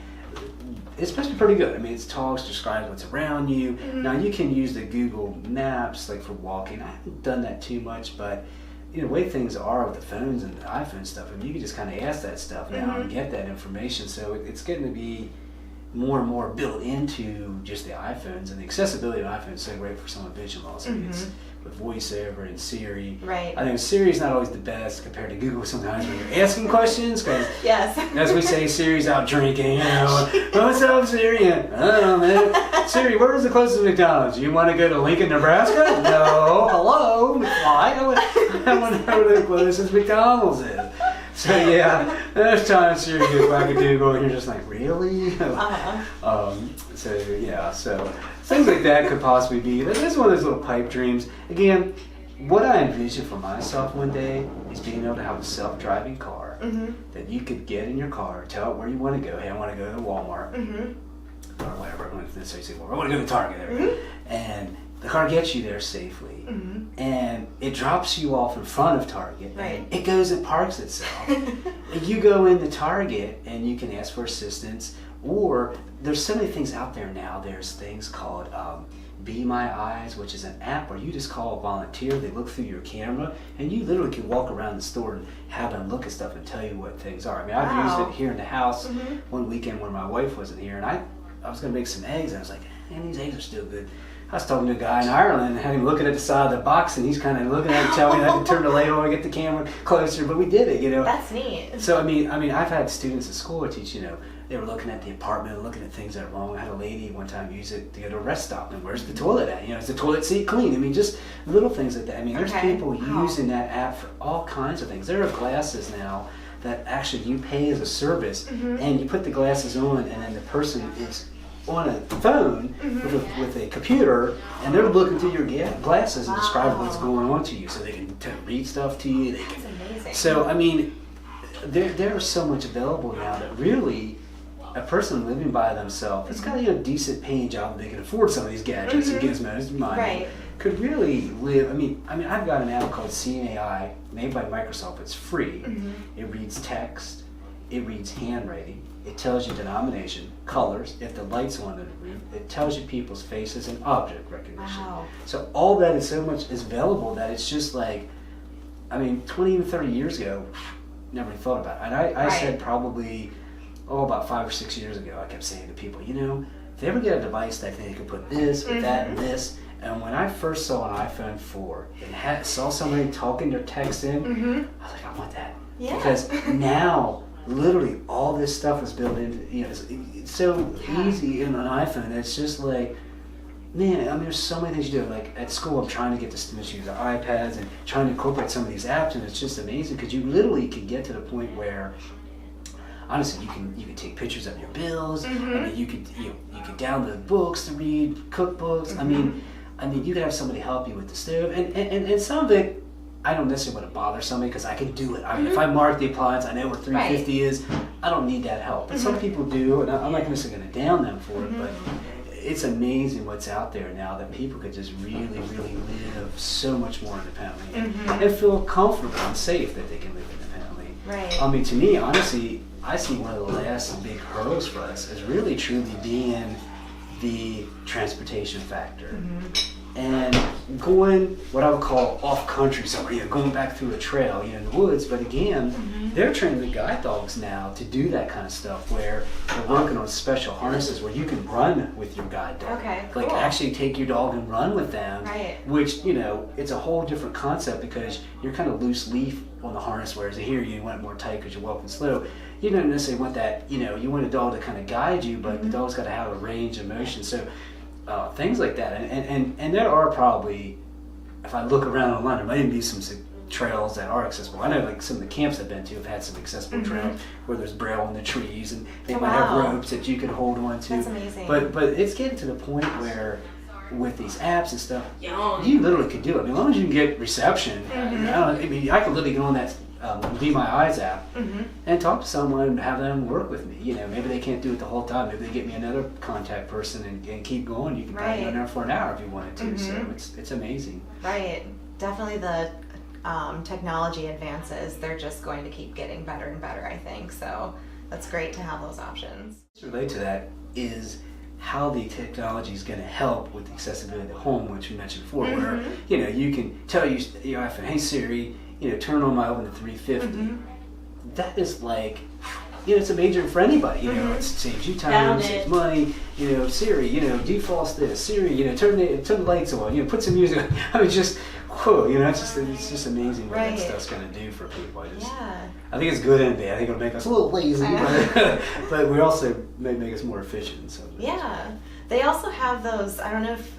it's supposed to be pretty good. I mean, it talks, describes what's around you. Now, you can use the Google Maps for walking. I haven't done that too much, but the way things are with the phones and the iPhone stuff, I mean, you can just kind of ask that stuff now and get that information. So it's getting to be more and more built into just the iPhones, and the accessibility of iPhones is so great for someone with vision loss. I mean, it's with VoiceOver and Siri. Right. I think Siri's not always the best compared to Google sometimes when you're asking questions, because as we say, Siri's out drinking. What's up, Siri? I don't know, man. Siri, where's the closest McDonald's? You want to go to Lincoln, Nebraska? No. Hello. Why? I want to know where the closest McDonald's is. So yeah, there's times Siri goes back to Google, and you're just like, really? So things like that could possibly be. This is one of those little pipe dreams. Again, what I envision for myself one day is being able to have a self-driving car that you could get in your car, tell it where you want to go. Hey, I want to go to Walmart or whatever. I don't necessarily say Walmart. I want to go to Target. And the car gets you there safely, and it drops you off in front of Target. Right. It goes and parks itself. And you go into Target and you can ask for assistance, or there's so many things out there now. There's things called Be My Eyes, which is an app where you just call a volunteer, they look through your camera, and you literally can walk around the store and have them look at stuff and tell you what things are. I mean, I've used it here in the house one weekend when my wife wasn't here, and I was going to make some eggs, and I was like, man, these eggs are still good. I was talking to a guy in Ireland and had him looking at the side of the box, and he's kind of looking at it, telling me I had to turn the light on and get the camera closer, but we did it, That's neat. So, I mean, I've had students at school I teach, they were looking at the apartment, looking at things that are wrong. I had a lady one time use it to go to a rest stop, and where's the toilet at? Is the toilet seat clean? I mean, just little things like that. I mean, there's people using that app for all kinds of things. There are glasses now that actually you pay as a service, and you put the glasses on, and then the person is on a phone with a computer, and they're looking through your glasses and describing what's going on to you, so they can read stuff to you. That's amazing. So, I mean, there's so much available now that really a person living by themselves, it's got a decent paying job, they can afford some of these gadgets and gizmos and money, could really live. I mean, I've got an app called CNAI made by Microsoft. It's free. It reads text, it reads handwriting, it tells you denomination, colors, if the light's on in the room, it tells you people's faces and object recognition. So all that is so much is available that it's just like, 20 even 30 years ago, never even thought about it. And I said probably, about 5 or 6 years ago, I kept saying to people, if they ever get a device that they can put this or that and this, and when I first saw an iPhone 4 and saw somebody talking their text in, I was like, I want that. Yeah. Because now, literally, all this stuff is built into, it's so easy in an iPhone. It's just like, man, there's so many things you do. Like at school, I'm trying to get the students to use their iPads and trying to incorporate some of these apps, and it's just amazing because you literally can get to the point where, honestly, you can take pictures of your bills. You could download books to read, cookbooks. I mean, you could have somebody help you with the stove, and some of it, I don't necessarily want to bother somebody because I can do it. If I mark the appliance, I know where 350 is. I don't need that help. But some people do, and I'm not necessarily going to down them for it, but it's amazing what's out there now that people could just really, really live so much more independently and feel comfortable and safe that they can live independently. Right. To me, honestly, I see one of the last big hurdles for us is really truly being the transportation factor. And going what I would call off country somewhere, going back through a trail, in the woods. But again, they're training the guide dogs now to do that kind of stuff where they're working on special harnesses where you can run with your guide dog. Okay, cool. Like actually take your dog and run with them. Right. Which, it's a whole different concept because you're kind of loose leaf on the harness, whereas here you want it more tight because you're walking slow. You don't necessarily want that, you want a dog to kind of guide you, but the dog's got to have a range of motion. So things like that, and there are probably, if I look around online, there might even be some trails that are accessible. I know like some of the camps I've been to have had some accessible trails where there's braille in the trees and they might have ropes that you can hold on to. That's amazing. But it's getting to the point where with these apps and stuff, you literally could do it. As long as you can get reception, I could literally go on that Be My Eyes app and talk to someone and have them work with me. Maybe they can't do it the whole time. Maybe they get me another contact person and keep going. You can probably go in there for an hour if you wanted to. So it's amazing. Right. Definitely the technology advances. They're just going to keep getting better and better, I think. So that's great to have those options. Related to that is how the technology is going to help with accessibility at home, which we mentioned before, where you can tell your iPhone, hey Siri, turn on my oven to 350. That is like, it's a major for anybody. It saves you time, saves money. Siri, defrost this. Siri, turn the lights on. Put some music on. Just whoa, it's just amazing what that stuff's going to do for people. I think it's good and bad. I think it'll make us a little lazy, but we also may make us more efficient. So they also have those. I don't know if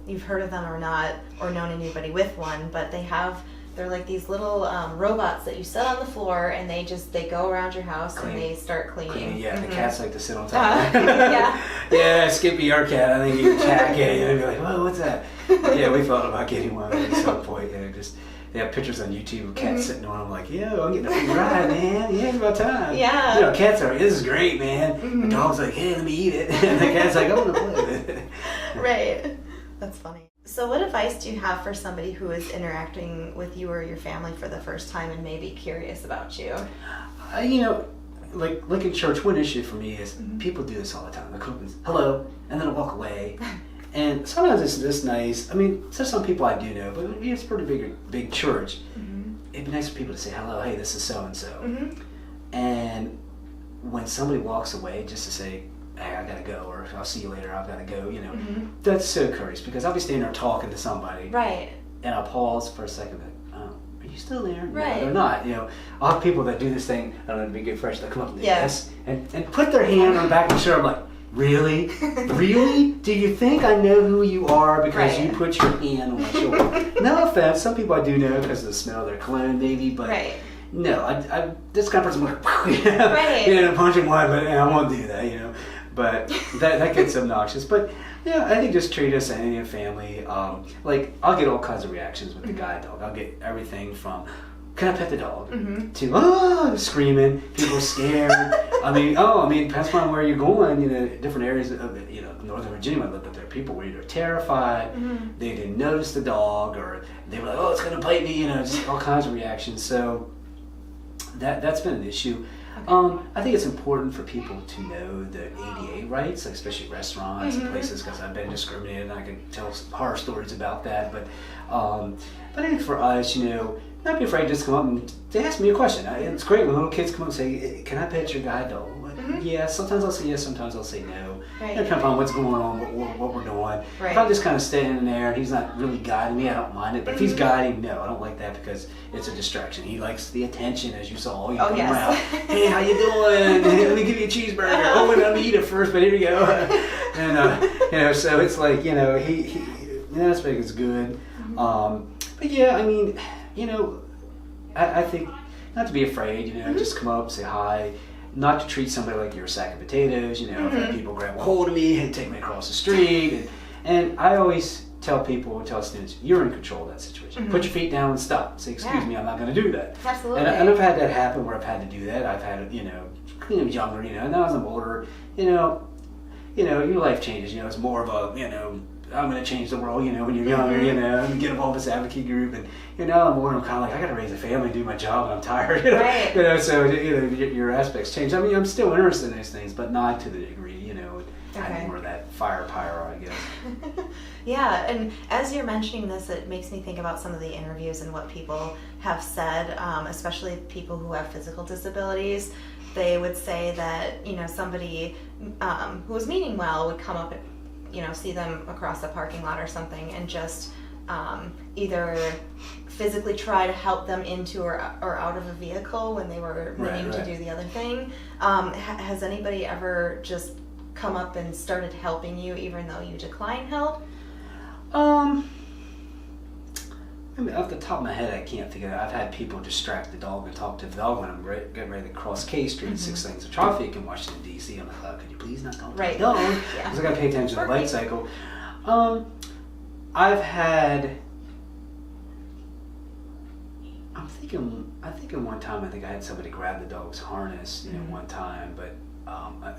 you've heard of them or not, or known anybody with one, but they have They're like these little robots that you set on the floor, and they go around your house and they start cleaning. Yeah, the cats like to sit on top. Yeah. Yeah, Skippy, our cat. I think you can cat it. And they'd be like, "Whoa, what's that?" Yeah, we thought about getting one at some point. They have pictures on YouTube of cats sitting on them, like, "Yo, I'm getting a free ride, man. Yeah, it's about time." Yeah. You know, cats are, "This is great, man." The dog's like, "Hey, let me eat it," and the cat's like, "I want to play with it." Right. That's funny. So what advice do you have for somebody who is interacting with you or your family for the first time and maybe curious about you? Like in church, one issue for me is people do this all the time. They'll come and hello, and then they'll walk away. And sometimes it's this nice. I mean, there's some people I do know, but it's a pretty big church. It'd be nice for people to say hello, hey, this is so-and-so. And when somebody walks away, just to say, hey, I gotta go, or I'll see you later, I've gotta go, that's so courteous, because I'll be standing there talking to somebody, right? And I'll pause for a second, like, oh, are you still there? Right. No, they're not. I'll have people that do this thing, I don't know, to be good fresh, they'll come up and yes, and put their hand on the back of the shirt. I'm like, really? Really? Do you think I know who you are because you put your hand on my shoulder? No offense, some people I do know because of the smell of their cologne, maybe, but no, I this kind of person, like, punching one, but I won't do that, But that gets obnoxious. But yeah, I think just treat us as any family. Like, I'll get all kinds of reactions with the guide dog. I'll get everything from, can I pet the dog? To screaming, people scared. I mean, depends on where you're going. Different areas of Northern Virginia, I lived up there. People were either terrified, they didn't notice the dog, or they were like, oh, it's gonna bite me. Just all kinds of reactions. So that's been an issue. I think it's important for people to know the ADA rights, like especially restaurants and places, because I've been discriminated and I can tell horror stories about that. But I think for us, not be afraid to just come up and they ask me a question. It's great when little kids come up and say, can I pet your guide dog? Yeah, sometimes I'll say yes, sometimes I'll say no. Depending upon what's going on, what we're doing. If I'm just kind of standing there and he's not really guiding me, I don't mind it. But if he's guiding, no, I don't like that because it's a distraction. He likes the attention, as you saw. You come around, hey, how you doing? Hey, let me give you a cheeseburger. Oh, wait, let me eat it first, but here we go. And so it's like, he that aspect is good. But yeah, I mean, I think not to be afraid, just come up, say hi. Not to treat somebody like you're a sack of potatoes. I've had people grab a hold of me and take me across the street. And I always tell students, you're in control of that situation. Put your feet down and stop. Say, excuse me, I'm not going to do that. Absolutely. And I've had that happen where I've had to do that. I've had it, younger, and now as I'm older, your life changes. It's more of a, I'm going to change the world, when you're younger, and get involved in this advocate group. And now I'm older, I'm kind of like, I got to raise a family, do my job, and I'm tired, so, your aspects change. I mean, I'm still interested in these things, but not to the degree, I need more of that fire pyro, I guess. Yeah, and as you're mentioning this, it makes me think about some of the interviews and what people have said, especially people who have physical disabilities. They would say that, somebody who was meaning well would come up and see them across a parking lot or something and just either physically try to help them into or out of a vehicle when they were meaning to do the other thing. Has anybody ever just come up and started helping you even though you decline help? I mean, off the top of my head, I can't think of it. I've had people distract the dog and talk to the dog when I'm getting ready to cross K Street, 6 lanes of traffic in Washington, D.C. I'm like, could you please not talk to the dog? Because I got to pay attention to the light cycle. I've had... I think in one time, I had somebody grab the dog's harness, one time, but I'm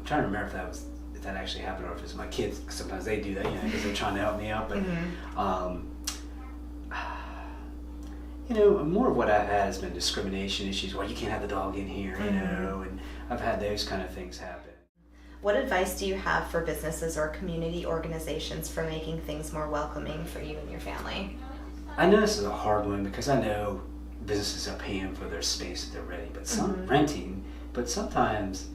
trying to remember if that actually happened or if it's my kids. Sometimes they do that, because they're trying to help me out, but... more of what I've had has been discrimination issues. Well, you can't have the dog in here, and I've had those kind of things happen. What advice do you have for businesses or community organizations for making things more welcoming for you and your family? I know this is a hard one because I know businesses are paying for their space if they're ready, but some renting, but sometimes,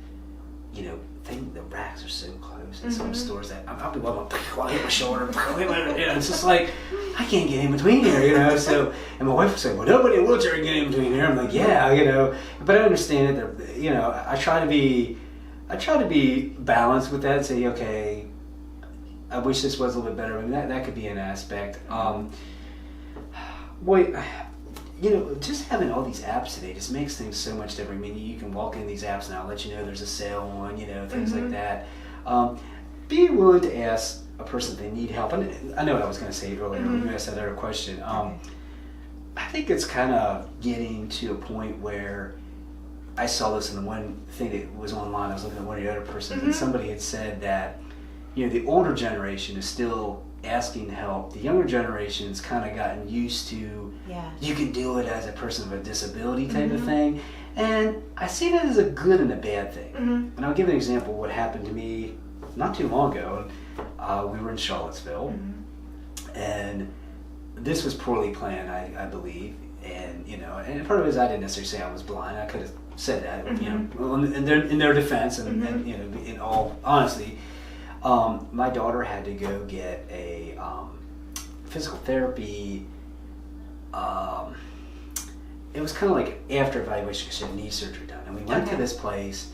the racks are so close in some stores that I'll be walking, I'll hit my shoulder, it's just like, I can't get in between here, so, and my wife will say, well, nobody in a wheelchair can get in between here. I'm like, yeah, but I understand it, I try to be balanced with that, say, okay, I wish this was a little bit better. I mean, that could be an aspect. just having all these apps today just makes things so much different. I mean, you can walk in these apps and I'll let you know there's a sale on, things like that. Being willing to ask a person if they need help. And I know what I was going to say earlier when you asked that other question. I think it's kind of getting to a point where I saw this in the one thing that was online. I was looking at one of the other persons, and somebody had said that, the older generation is still asking help. The younger generation's kind of gotten used to, you can do it as a person with a disability type of thing. And I see that as a good and a bad thing. And I'll give an example of what happened to me not too long ago. We were in Charlottesville, and this was poorly planned, I believe. And and part of it is I didn't necessarily say I was blind. I could have said that, in their defense, and in all honesty. My daughter had to go get a physical therapy. It was kind of like after evaluation because she had knee surgery done. And we went to this place,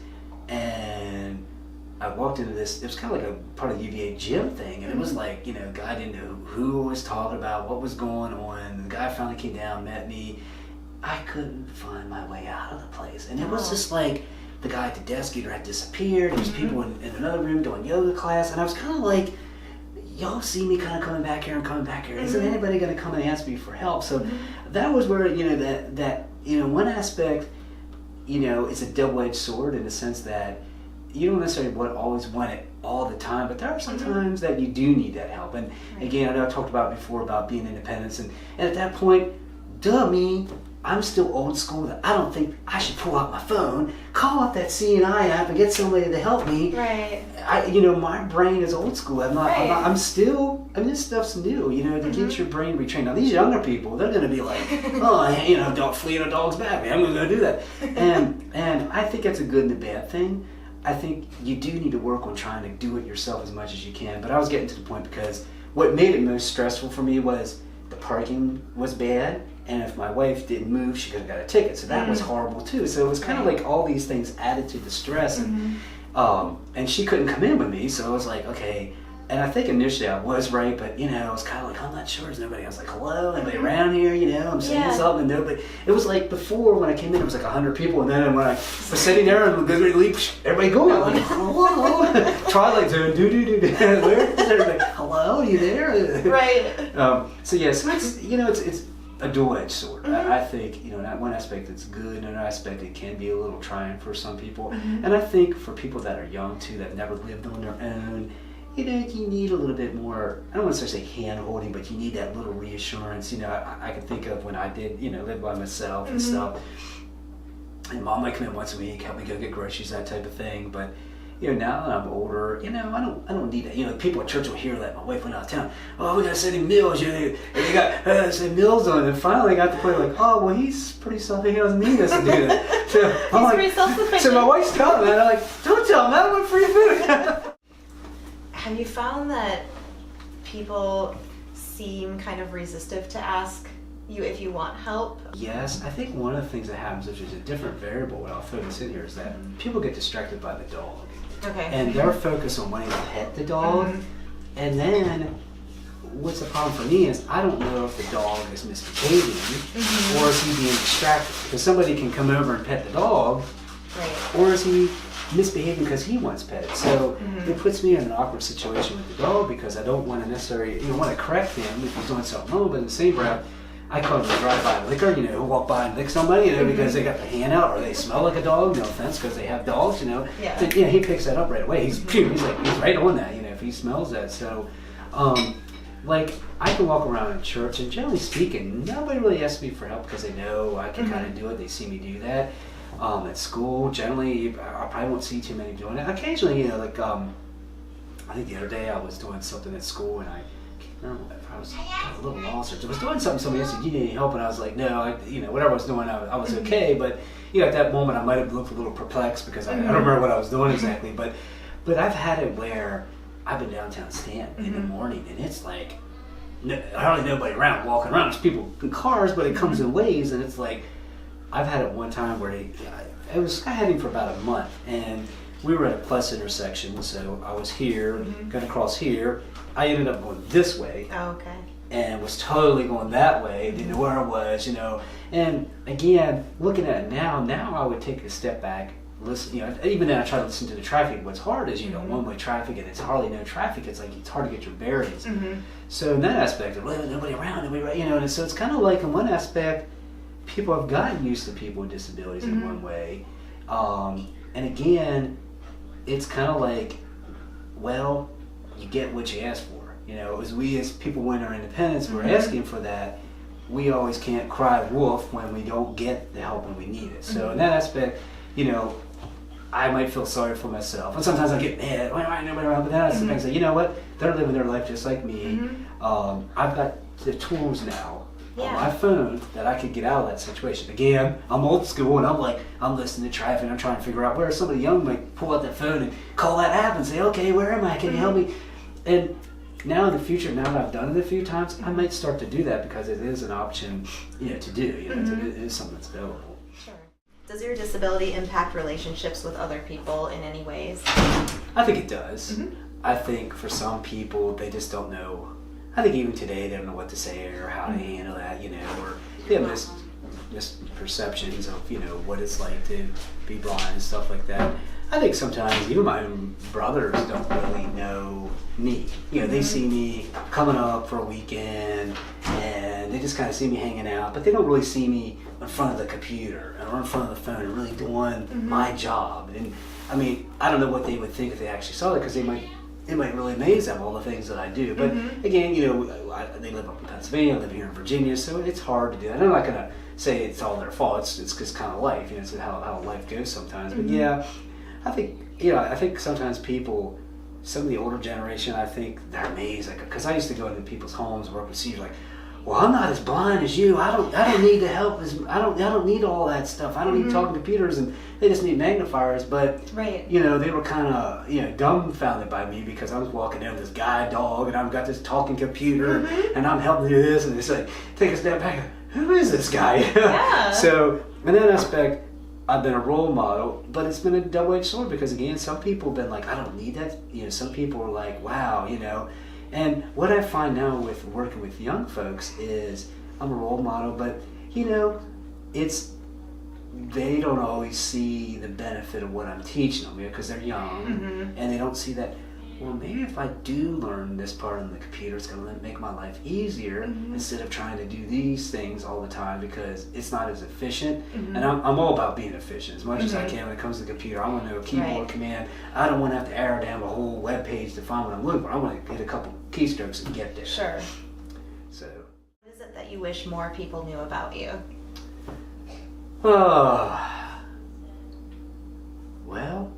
and I walked into this, it was kind of like a part of the UVA gym thing. And it was like, guy didn't know who was talking about, what was going on. The guy finally came down, met me. I couldn't find my way out of the place. And it was just like, the guy at the desk either had disappeared, there was people in another room doing yoga class, and I was kind of like, y'all see me kind of coming back here and coming back here. Isn't anybody going to come and ask me for help? So that was where, that one aspect, it's a double-edged sword in the sense that you don't necessarily always want it all the time, but there are some times that you do need that help. And again, I know I talked about before about being independent, and at that point, I'm still old school that I don't think I should pull out my phone, call up that CNI app and get somebody to help me. Right. My brain is old school. This stuff's new, to get your brain retrained. Now these younger people, they're going to be like, don't flee in a dog's back, man, I'm going to do that. And I think that's a good and a bad thing. I think you do need to work on trying to do it yourself as much as you can. But I was getting to the point because what made it most stressful for me was the parking was bad. And if my wife didn't move, she could have got a ticket. So that was horrible too. So it was kind of like all these things added to the stress. And she couldn't come in with me. So I was like, okay. And I think initially I was right, but I was kind of like, I'm not sure. There's nobody. I was like, hello, anybody around here? I'm saying something, and nobody. It was like before when I came in, it was like 100 people, and then when I was sitting there and was ready to leave, everybody going, I'm like, hello. Twilight Zone, do. Where is everybody? Hello, are you there? Right. So it's a dual-edged sword. I think, that one aspect it's good, and another aspect it can be a little trying for some people. And I think for people that are young too, that never lived on their own, you need a little bit more, I don't want to say hand-holding, but you need that little reassurance. I can think of when I did, live by myself and stuff. And Mom might come in once a week, help me go get groceries, that type of thing. But now that I'm older, I don't need that. People at church will hear that. My wife went out of town. Oh, we got to send him meals. They got some meals on. And finally, I got to the point like, oh, well, he's pretty selfish. He doesn't need us to do that. So I'm pretty self-sufficient. So my wife's telling me, and I'm like, don't tell him. I want free food. Have you found that people seem kind of resistive to ask you if you want help? Yes, I think one of the things that happens, which is a different variable, and I'll throw this in here, is that people get distracted by the dog. Okay. And they're focused on wanting to pet the dog. And then what's the problem for me is I don't know if the dog is misbehaving or is he being distracted. Because somebody can come over and pet the dog, or is he misbehaving because he wants petted. So it puts me in an awkward situation with the dog because I don't want to necessarily, want to correct him if he's doing something wrong, but in the same breath, I call them a drive-by licker, who walk by and lick somebody, because they got the hand out or they smell like a dog, no offense, because they have dogs, Yeah. But, he picks that up right away. He's right on that, if he smells that. So, I can walk around in church, and generally speaking, nobody really asks me for help because they know I can kind of do it. They see me do that. At school, generally, I probably won't see too many doing it. Occasionally, I think the other day I was doing something at school, and I can't remember if I was a little lost or I was doing something. Somebody said, "You need any help?" And I was like, "No, whatever I was doing, I was okay." But at that moment, I might have looked a little perplexed because I don't remember what I was doing exactly. But I've had it where I've been downtown Stanton in the morning, and it's like hardly nobody around walking around. There's people in cars, but it comes in waves, and it's like. I've had it one time where I was heading for about a month, and we were at a plus intersection, so I was here, going to cross here. I ended up going this way. Oh, okay. and was totally going that way, didn't know where I was, you know. And again, looking at it now I would take a step back, listen, you know, even then I try to listen to the traffic. What's hard is, you know, one-way traffic, and it's hardly no traffic. It's like, it's hard to get your bearings. So in that aspect of, well, nobody around, you know, and so it's kind of like, in one aspect, people have gotten used to people with disabilities in one way. And again, it's kind of like, well, you get what you ask for. You know, as we as people win our independence, we're asking for that. We always can't cry wolf when we don't get the help when we need it. So in that aspect, you know, I might feel sorry for myself. And sometimes I get mad, why am I nobody around? But then I sometimes say, you know what, they're living their life just like me. I've got the tools now on my phone that I could get out of that situation. Again, I'm old school, and I'm listening to traffic, I'm trying to figure out where somebody young might pull out that phone and call that app and say, okay, where am I? Can you help me? And now in the future, now that I've done it a few times, I might start to do that because it is an option, you know, to do. You know, it is something that's available. Sure. Does your disability impact relationships with other people in any ways? I think it does. I think for some people, they just don't know. I think even today, they don't know what to say or how to handle that, you know, or they have misperceptions of, you know, what it's like to be blind and stuff like that. I think sometimes even my own brothers don't really know me. You know, they see me coming up for a weekend and they just kind of see me hanging out, but they don't really see me in front of the computer or in front of the phone and really doing my job. And I mean, I don't know what they would think if they actually saw it, because it might really amaze them, all the things that I do. But again, you know, they live up in Pennsylvania, I live here in Virginia, so it's hard to do that. I'm not going to say it's all their fault. It's just kind of life. You know, it's how life goes sometimes. But yeah, I think sometimes people, some of the older generation, I think they're amazed. Like, because I used to go into people's homes and work with seniors, like, well, I'm not as blind as you. I don't need the help. I don't need all that stuff. I don't need talking computers, and they just need magnifiers. But you know, they were kind of, you know, dumbfounded by me because I was walking in with this guide dog, and I've got this talking computer, and I'm helping do this, and it's like, take a step back. Who is this guy? So in that aspect, I've been a role model, but it's been a double-edged sword, because again, some people have been like, I don't need that. You know, some people are like, wow, you know. And what I find now with working with young folks is I'm a role model, but you know, they don't always see the benefit of what I'm teaching them, because they're young, and they don't see that, well, maybe if I do learn this part on the computer, it's going to make my life easier instead of trying to do these things all the time, because it's not as efficient. And I'm all about being efficient as much as I can when it comes to the computer. I want to know a keyboard command. I don't want to have to arrow down the whole web page to find what I'm looking for. I want to hit a couple keystrokes and get there. Sure. So, what is it that you wish more people knew about you? Well,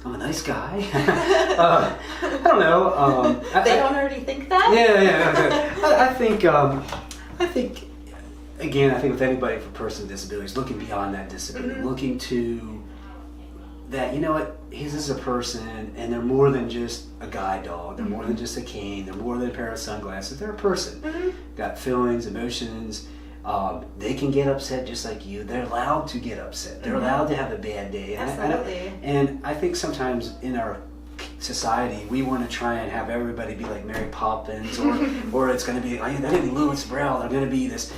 I'm a nice guy. I don't know. They don't already think that? Yeah. I think with anybody with a person with disabilities, looking beyond that disability, looking to that, you know what, this is a person, and they're more than just a guide dog. They're more than just a cane. They're more than a pair of sunglasses. They're a person. Got feelings, emotions. They can get upset just like you. They're allowed to get upset. They're allowed to have a bad day. Absolutely. And I think sometimes in our society, we want to try and have everybody be like Mary Poppins, or it's going to be, they're going to be Louis Braille. They're going to be this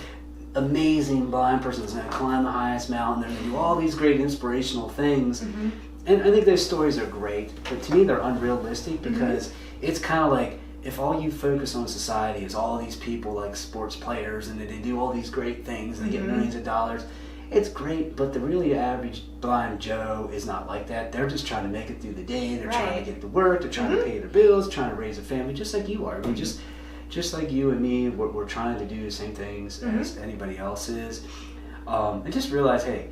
amazing blind person that's going to climb the highest mountain. They're going to do all these great inspirational things. And I think those stories are great, but to me they're unrealistic, because it's kind of like, if all you focus on society is all these people like sports players and they do all these great things and they get millions of dollars, it's great, but the really average blind Joe is not like that. They're just trying to make it through the day. They're trying to get to work. They're trying to pay their bills, trying to raise a family, just like you are. I mean, just like you and me, we're trying to do the same things as anybody else is. And just realize, hey,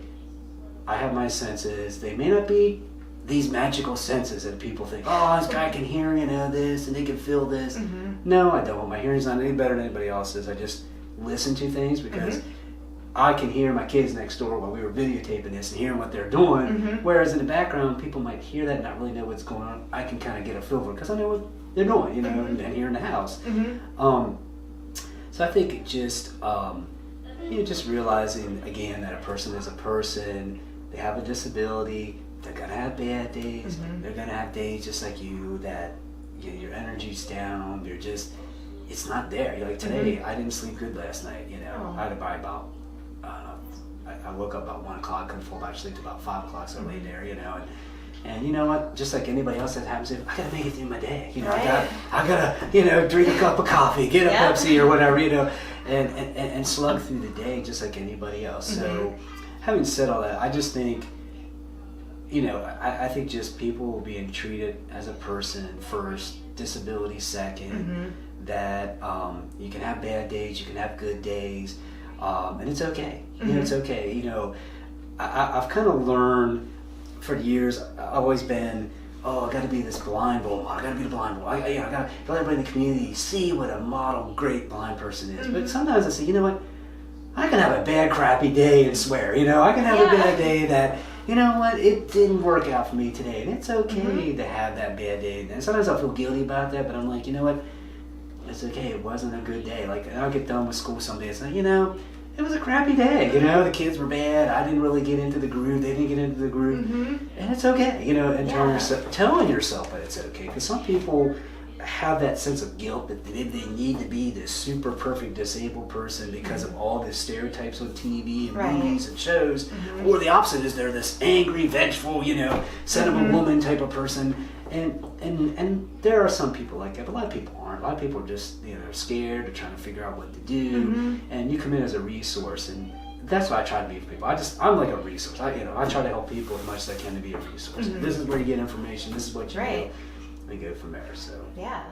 I have my senses. They may not be these magical senses that people think, oh, this guy can hear, you know, this, and they can feel this. No, I don't. My hearing's not any better than anybody else's. I just listen to things because I can hear my kids next door while we were videotaping this and hearing what they're doing. Whereas in the background, people might hear that and not really know what's going on. I can kind of get a feel for it because I know what they're doing, you know, and here in the house. So I think it just, you know, just realizing, again, that a person is a person. They have a disability. They're going to have bad days. They're going to have days just like you that, you know, your energy's down. You're just, it's not there. Like today, I didn't sleep good last night. You know, I had to buy about, I woke up about 1 o'clock, couldn't fall back to sleep till about 5 o'clock, so I lay there, you know. And you know what? Just like anybody else that happens, I gotta make it through my day. You know, I gotta, you know, drink a cup of coffee, get a Pepsi or whatever, you know, and slug through the day just like anybody else. So, having said all that, I just think, you know, I think just people being treated as a person first, disability second. That you can have bad days, you can have good days, and it's okay. You know, it's okay. You know, I've kind of learned. For years, I've always been, I got to be this blind boy. I got to be the blind boy. I got to let everybody in the community see what a model great blind person is. But sometimes I say, you know what? I can have a bad, crappy day and swear. You know, I can have a bad day that, you know what? It didn't work out for me today, and it's okay to have that bad day. And sometimes I feel guilty about that, but I'm like, you know what? It's okay. It wasn't a good day. Like, I'll get done with school some days, and you know. It was a crappy day, you know, the kids were bad, I didn't really get into the groove, they didn't get into the groove, and it's okay, you know, and telling yourself that it's okay, because some people have that sense of guilt that they need to be this super perfect disabled person because of all the stereotypes on TV and movies and shows, or the opposite is they're this angry, vengeful, you know, son of a woman type of person. And there are some people like that, but a lot of people aren't. A lot of people are just, you know, scared, they're trying to figure out what to do, and you come in as a resource, and that's what I try to be for people. I'm like a resource. I try to help people as much as I can to be a resource. This is where you get information, this is what you do, we go from there, so. Yeah.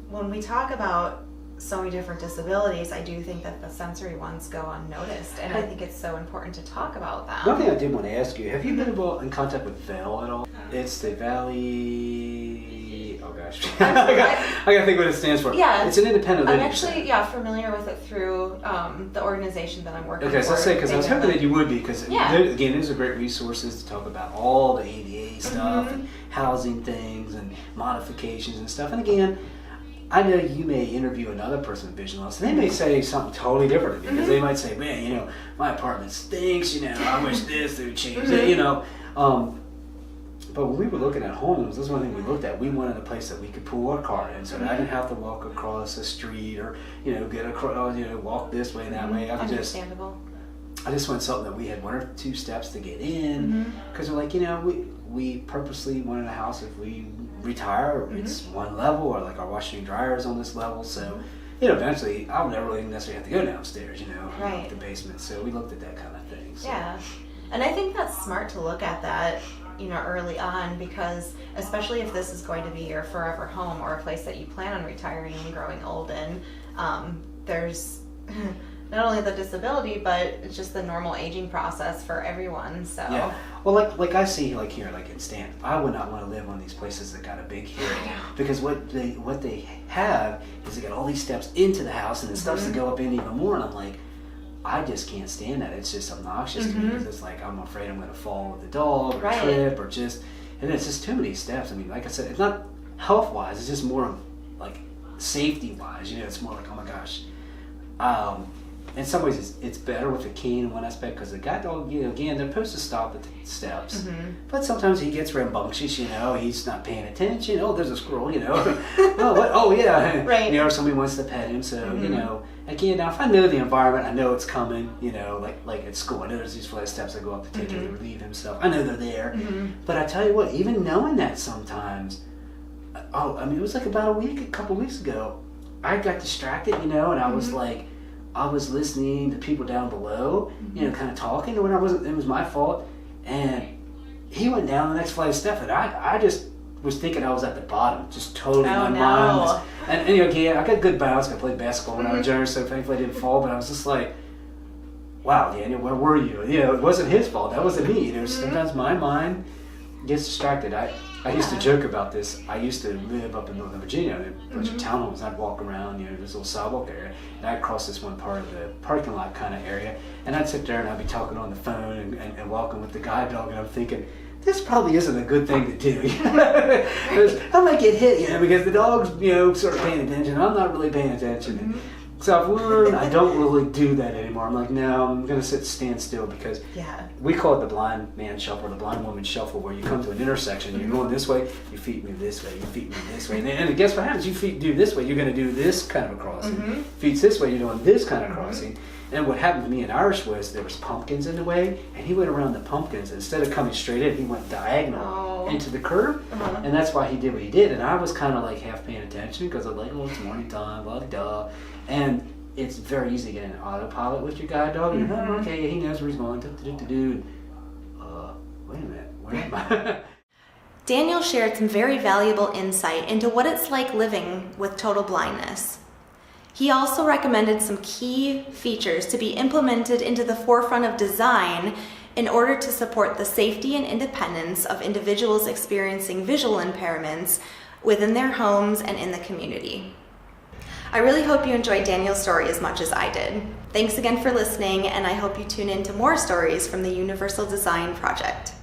When we talk about so many different disabilities, I do think that the sensory ones go unnoticed, and I think it's so important to talk about them. One thing I did want to ask you, have you been in contact with VAL at all? It's the Valley... Oh gosh. I gotta think what it stands for. Yeah. It's an independent living I'm actually, center. familiar with it through the organization that I'm working for. Okay, so let's say, because I was hoping that you would be, because again, these are great resources to talk about all the ADA stuff and housing things and modifications and stuff. And again, I know you may interview another person with vision loss, and they may say something totally different, because they might say, man, you know, my apartment stinks, you know, I wish this, they would change it, you know. But when we were looking at homes, that's one thing we looked at. We wanted a place that we could pull our car in, so that I didn't have to walk across a street or, you know, get across, you know, walk this way and that way. Understandable. I just want something that we had 1 or 2 steps to get in, because we're like, you know, we purposely wanted a house. If we retire, it's one level, or like our washing and dryer is on this level, so you know, eventually I'll never really necessarily have to go downstairs, you know, the basement. So we looked at that kind of thing. So. Yeah, and I think that's smart to look at that, you know, early on, because especially if this is going to be your forever home or a place that you plan on retiring and growing old in, there's not only the disability, but it's just the normal aging process for everyone. So yeah, well, like I see, like here, like in Stanton, I would not want to live on these places that got a big hearing, because what they have is they got all these steps into the house and the steps that go up in even more, and I'm like, I just can't stand that. It's just obnoxious to me, because it's like I'm afraid I'm going to fall with the dog or trip or just, and it's just too many steps. I mean, like I said, it's not health wise, it's just more like safety wise. You know, it's more like, oh my gosh. In some ways, it's better with a cane in one aspect, because the guide dog, you know, again, they're supposed to stop at the steps, but sometimes he gets rambunctious, you know, he's not paying attention. Oh, there's a squirrel, you know. Oh, what? Oh, yeah. Right. You know, or somebody wants to pet him, so, you know, again, now if I know the environment, I know it's coming, you know, like at school, I know there's these flight of steps that go up to take him to relieve himself. I know they're there, but I tell you what, even knowing that sometimes, I mean, it was like about a couple weeks ago, I got distracted, you know, and I was like, I was listening to people down below, you know, kind of talking, and when it was my fault, and he went down the next flight of steps, and I just was thinking I was at the bottom, just totally my mind was, and you know, again, I got good balance, I played basketball when I was younger, so thankfully I didn't fall, but I was just like, wow, Daniel, where were you? You know, it wasn't his fault, that wasn't me, you know, sometimes my mind gets distracted. I used to joke about this. I used to live up in Northern Virginia in a bunch of townhomes. I'd walk around, you know, this little sidewalk area, and I'd cross this one part of the parking lot kind of area, and I'd sit there and I'd be talking on the phone and walking with the guide dog, and I'm thinking, this probably isn't a good thing to do. I might get hit, you know, because the dog's, you know, sort of paying attention. I'm not really paying attention. So I've learned I don't really do that anymore. I'm like, no, I'm going to stand still, because we call it the blind man shuffle, or the blind woman shuffle, where you come to an intersection, you're going this way, your feet move this way, your feet move this way. And guess what happens? Your feet do this way, you're going to do this kind of a crossing. Feet this way, you're doing this kind of crossing. And what happened to me in Irish was there was pumpkins in the way, and he went around the pumpkins. Instead of coming straight in, he went diagonal into the curve. And that's why he did what he did. And I was kind of like half paying attention, because I'm like, oh, it's morning time, blah, blah. And it's very easy to get an autopilot with your guide dog. You're like, oh, okay, he knows where he's going. Wait a minute, where am I? Daniel shared some very valuable insight into what it's like living with total blindness. He also recommended some key features to be implemented into the forefront of design in order to support the safety and independence of individuals experiencing visual impairments within their homes and in the community. I really hope you enjoyed Daniel's story as much as I did. Thanks again for listening, and I hope you tune in to more stories from the Universal Design Project.